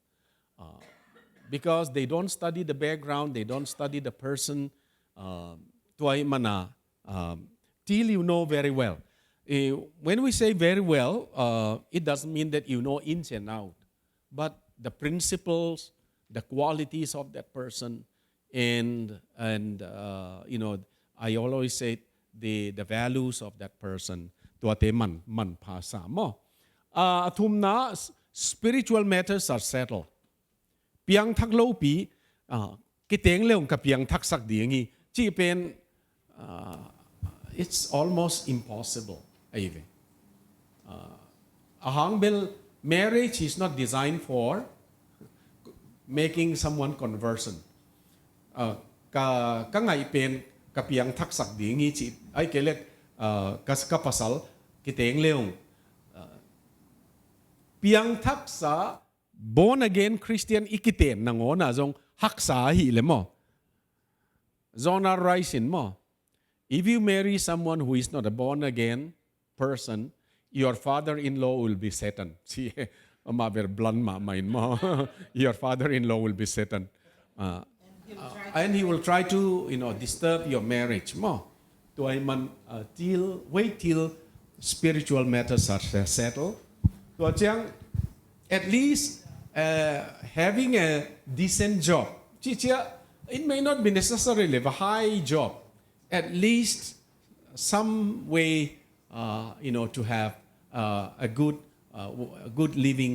[SPEAKER 1] Because they don't study the background, they don't study the person. Tuay mana till you know very well. When we say very well, it doesn't mean that you know ins and out, but the principles, the qualities of that person, and I always say the values of that person. Tuate man pasa mo. Atumna spiritual matters are settled. Piang thak lo pi kiteng leong ka piang thak sak dingi chi pen it's almost impossible. A hangbel marriage is not designed for making someone conversion. Ka ngai pen ka piang thak sak dingi chi ai kelet kas ka pasal kiteng leong piang thaksa born again Christian ikiten nangona zong haksa hi le mo zona raisin mo if you marry someone who is not a born again person your father-in-law will be Satan see ma ver blunt ma main mo your father-in-law will be Satan and he will try to disturb your marriage mo toy man wait till spiritual matters are settled to chang at least having a decent job it may not be necessarily a high job at least some way to have a good living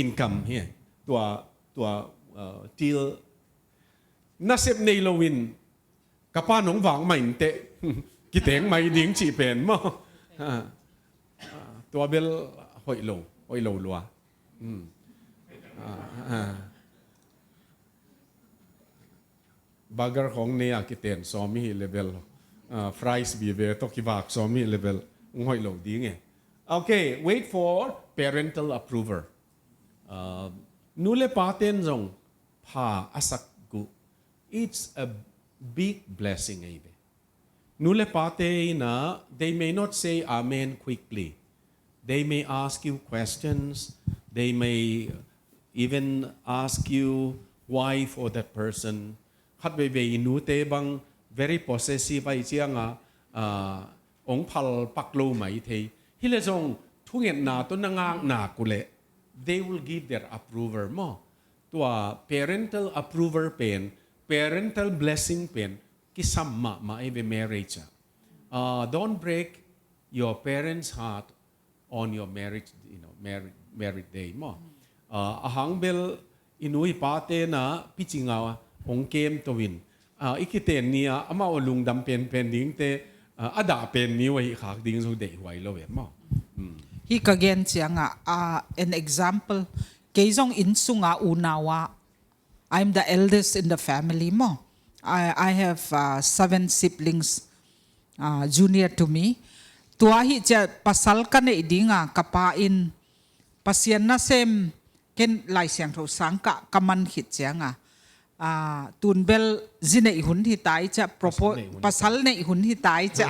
[SPEAKER 1] income hereตัวtill nasep nei lowin kapa nong wang mai te kiteng mai ding chi pen moตัวเบลหอยโลลัวบักเกอร์ของเนี่ยกิเตนซอมีเลเวลฟรายส์บีเวตกิวากซอมีเลเวลหอยโลดีไงโอเค wait for parental approval นูเลปาเตนจงพาอาศักกุ it's a big blessing ไอ้เบนูเลปาเตนะ they may not say amen quickly they may ask you questions they may even ask you why for that personคัดเบยนูเตบัง very possessive ไอ้เจียงองพัลปักโลไหมเทฮิเลจงทุกเงินนาต้นงางนากุเล they will give their approval มั้งตัว parental approval เป็น parental blessing เป็นกิสัมมาไอ้เบ marriage don't break your parents' heart on your marriage marriage day มั้งหังเบลอินุยปาเตนะพิจิงาองเกมตัววินอีกเตนเนี่ยอามาลุงดำเป็นดิ้งเตอดาเป็นนี้ไว้ขากดิ้งสุดเดไว้แล้วเว้ยมั้ง
[SPEAKER 2] ฮีก็เกณฑ์เสียงan example เกี่ยงอินสุงอุนาวะ I'm the eldest in the family มั้งI have 7 siblings junior to me ตัวฮีจะปัสสัลกันในดิ้งกับป้าอินปัสยันน่าเซมเกณฑ์ลายเสียงทุสังกะกำมันขิดเสียงตูนเบลจีเนยหุ่นที่ตายจะโปรโพปัสสัลเนยหุ่นที่ตายจะ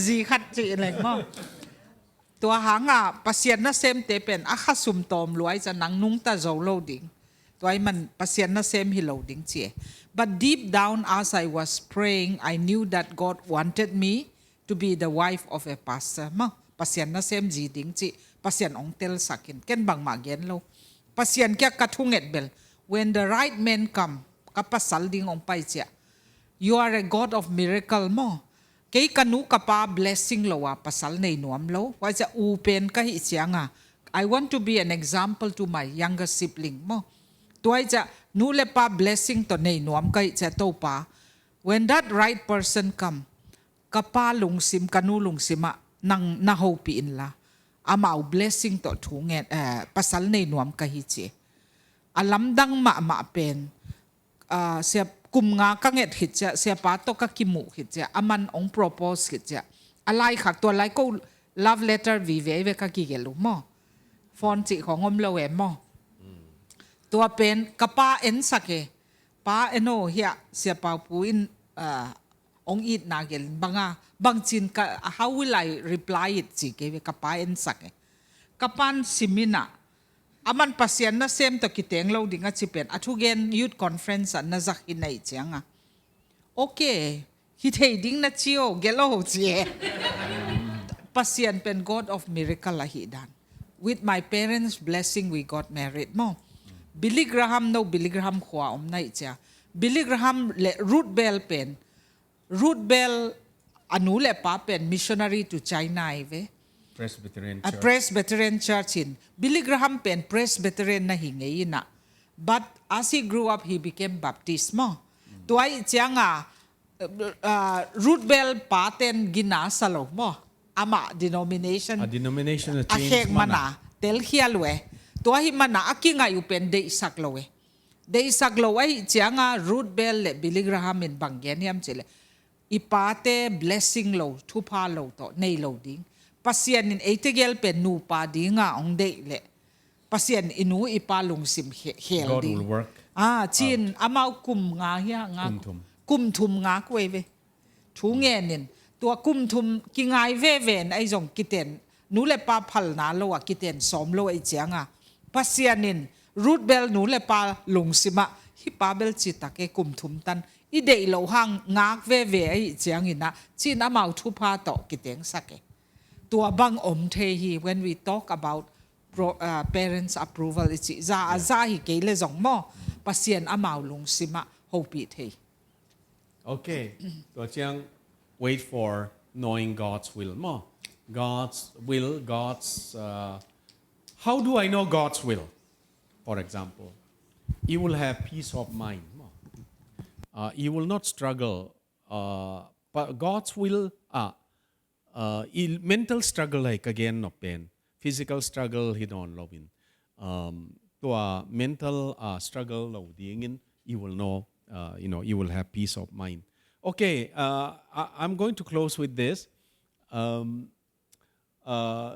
[SPEAKER 2] จีขัดจีอะไรมั้งตัวหางปัสยันน่าเซมเตเป็นอาคาสุมตอมรวยจะนังนุ่งตาโจโลดิ้งตัวไอ้มันปัสยันน่าเซมฮิโลดิ้งเจี but deep down as I was praying I knew that God wanted me to be the wife of a pastor มั้งปัสยันน่าเซมจีดิ้งจีpasien ong tel sakin ken bang magen lo pasien kya kathunget bel when the right man come kapasal ding ong pai cha you are a god of miracle mo kei kanu kapa blessing lo wa pasal nei nuam lo wa cha u pen ka hi chianga I want to be an example to my younger sibling mo toy cha nu le pa blessing to nei nuam ka hi cha to pa when that right person come kapa lungsim kanu lungsima nang na hopi in la amaw blessing to thunget pasal nei nuam ka hi che alam dang ma pen sia kum nga ka nget hit cha sia pa to ka kimu hit cha aman ong propose hit cha alai khak to lai ko love letter vi ve ka ki gelu mo phone chi khongom lo we mo to pen kapa en sake pa eno hia sia pa puin ong it na gel banga bang chin ka how will I reply it chi ke kapa en sak kapan simina aman pasien na sem to kiteng lo dinga chipen athugen youth conference na zakhin nei changa okay hi thei ding na chio gelo chi pasien pen God of miracle la hi dan with my parents blessing we got married mo Billy Graham no Billy Graham khwa om nai cha Billy Graham le root bell pen root bell anu le pa pen missionary to China ive Presbyterian church in Billy Graham pen Presbyterian na hingei na but as he grew up he became Baptist mo tuai chianga root bell pa ten gina salo mo ama denomination change mana tel hialwe tuai mana akinga yu pen de isak lowe Day saglo ay tianga root bell le Billy Graham in bangyaniam chile. Ipate blessing lo tupa lo to nei lo ding. Pasian in eitigel pe nu pa dinga ong day le. Pasian inu ipalong sim hel
[SPEAKER 3] God
[SPEAKER 2] ding.
[SPEAKER 3] will work.
[SPEAKER 2] Chin amaw kum nga hiya nga. Kum tum nga kweve. Tungenin. Tua kum tum kingay veven ay zong kiten. Nule pa pal na lo a kiten som lo ay tianga. Pasianin. Root bell nule pa lung sima. Hipabel chitake kum tum tan. Ide ilo hang ngak veve ay tiangina. Chin amaw tupa to kiteng sake. Tua bang te hi when we talk about parents approval ichi za hi kele zong mo pasien amaw lung sima hopi the.
[SPEAKER 3] Okay. So chiang wait for knowing God's will mo. God's will, how do I know God's will? For example, you will have peace of mind. You will not struggle. But God's will, mental struggle like again no pain. Physical struggle he don't love in. Mental struggle you will know, you will have peace of mind. Okay, I'm going to close with this.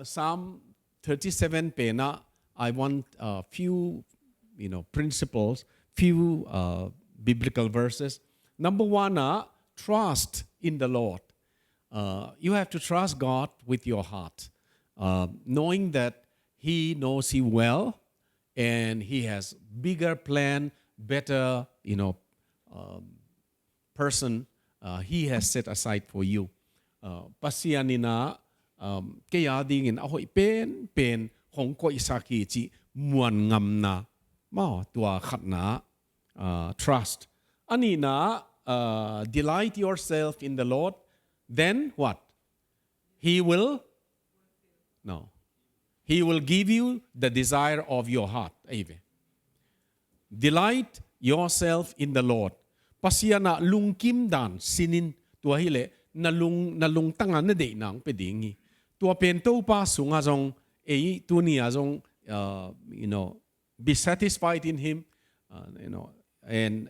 [SPEAKER 3] Psalm 37 pena. I want a few, principles, few biblical verses. Number one, trust in the Lord. You have to trust God with your heart, knowing that He knows you well, and He has bigger plan, better, person He has set aside for you. Pasianina kaya dingin ahoy pen hong ko isaki chi muan ngam na ma tua khat na trust. Anina delight yourself in the Lord, then what? He will give you the desire of your heart. Delight yourself in the Lord. Pasya na lungkim dan sinin tua hile na lung tangan na de nang pedingi. Tua pento pa sunga zong tu ni azong be satisfied in Him, and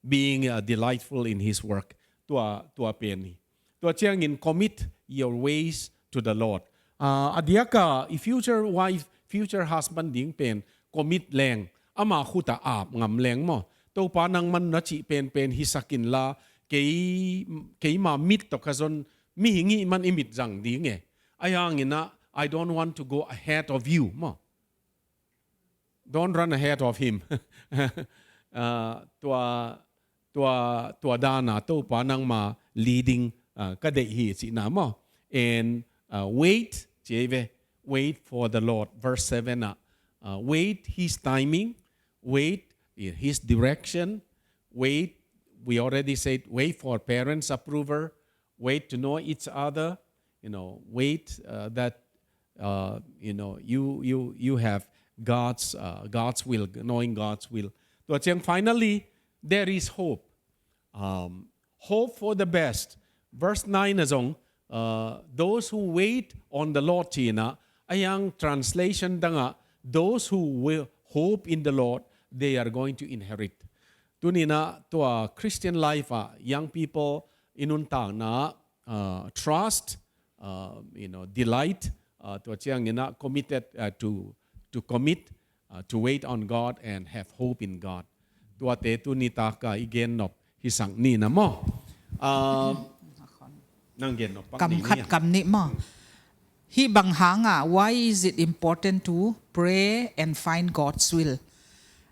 [SPEAKER 3] being delightful in His work. Tua peni. Tua chiang in commit your ways to the Lord. Adiaka future wife, future husband ding pen commit leng ama khuta ap ngam leng mo. To pa nang man na chi pen hisakin la kay ma mit to kazon mihingi man imit jang ding e. Ayang ina I don't want to go ahead of you mo. Don't run ahead of him. Tua dana to pa nang ma leading kade hi si na mo. And wait for the Lord. Verse 7 wait His timing, wait His direction, wait, we already said, wait for parents' approval, wait to know each other, wait that you have God's will, knowing God's will. Finally, there is hope. Hope for the best. Verse 9 azong, those who wait on the Lord tina, ayang translation danga, those who will hope in the Lord, they are going to inherit. Tunina to a Christian life, young people inuntang na trust, delight, to chiang committed to commit, to wait on God and have hope in God. Tuate tunita ka igen nop hisang ni na mo. Nanggen nop pang ni
[SPEAKER 2] Kamkhat kamni mo. Hi bang hanga, why is it important to pray and find God's will?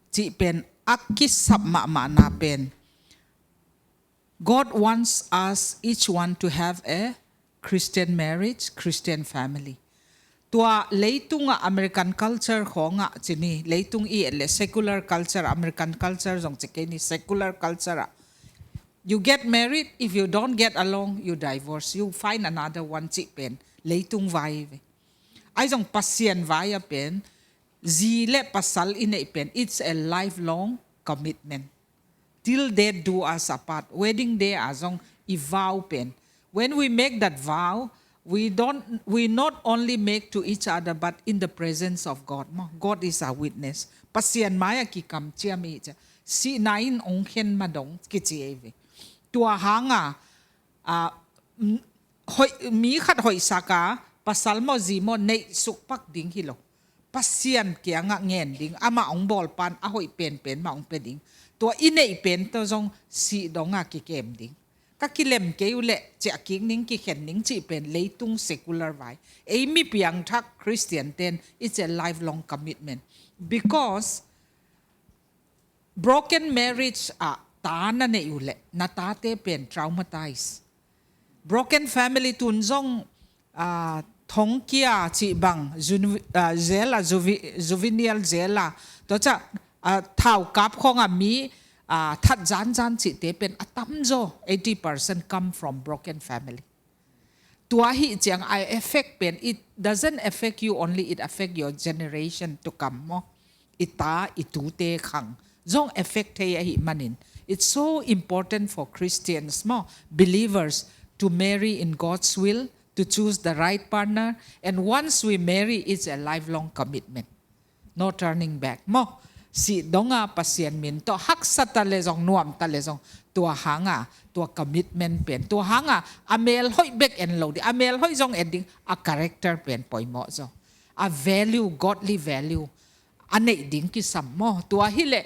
[SPEAKER 2] Chi pen akis sap ma na pen. God wants us each one to have a Christian marriage, Christian family. Tua leitung American culture ho nga chini leitung le secular culture, American culture zong chikeni secular culture. You get married, if you don't get along, you divorce. You find another one chi pen leitung vai. Ai zong pasien vai pen zile pasal ine pen. It's a lifelong commitment. Till death do us apart. Wedding day azong i vow pen. When we make that vow, we not only make to each other but in the presence of God mo God is our witness pasian maya ki kam chia mi cha si nain ong khen madong ki chi eve tua hanga hoi mi khat hoi saka pasal mo zi mo nei suk pak ding hilo pasian kia nga ngen ding ama ong bol pan a hoi pen ma ong pe ding tua inei pen to jong si donga ki kem ding các kilem kêu lệ chạy kiến nín ki khen nín chỉ bên lấy tung secular vai ấy mi piang thắc Christian then it's a lifelong commitment because broken marriage ta na ne ule na ta te pen traumatized broken family tun jong thong kia chỉ bằng zela juvenile zela to cha thảo cáp không mi thật gian chỉ tế bên atam zo 80% come from broken family. Tua hi chiang I affect pen it doesn't affect you only it affect your generation to come mo. Ita itu te khang zong affect te hi manin. It's so important for Christians mo believers to marry in God's will to choose the right partner and once we marry it's a lifelong commitment. No turning back mo. Si donga pasien min to hak sa tale jong nuam tale jong tua hanga tua commitment pen tua hanga amel hoi back and load amel hoi jong ending a character pen poi mo zo a value godly value ane ding ki sam mo tua hile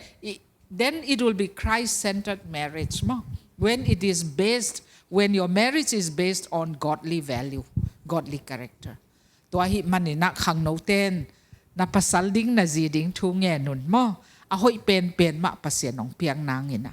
[SPEAKER 2] then it will be Christ centered marriage mo when it is based when your marriage is based on godly value godly character tua hi manina khang no ten na pasal ding na zi ding thu nge nun mo a hoi pen ma pasien ong piang nangin na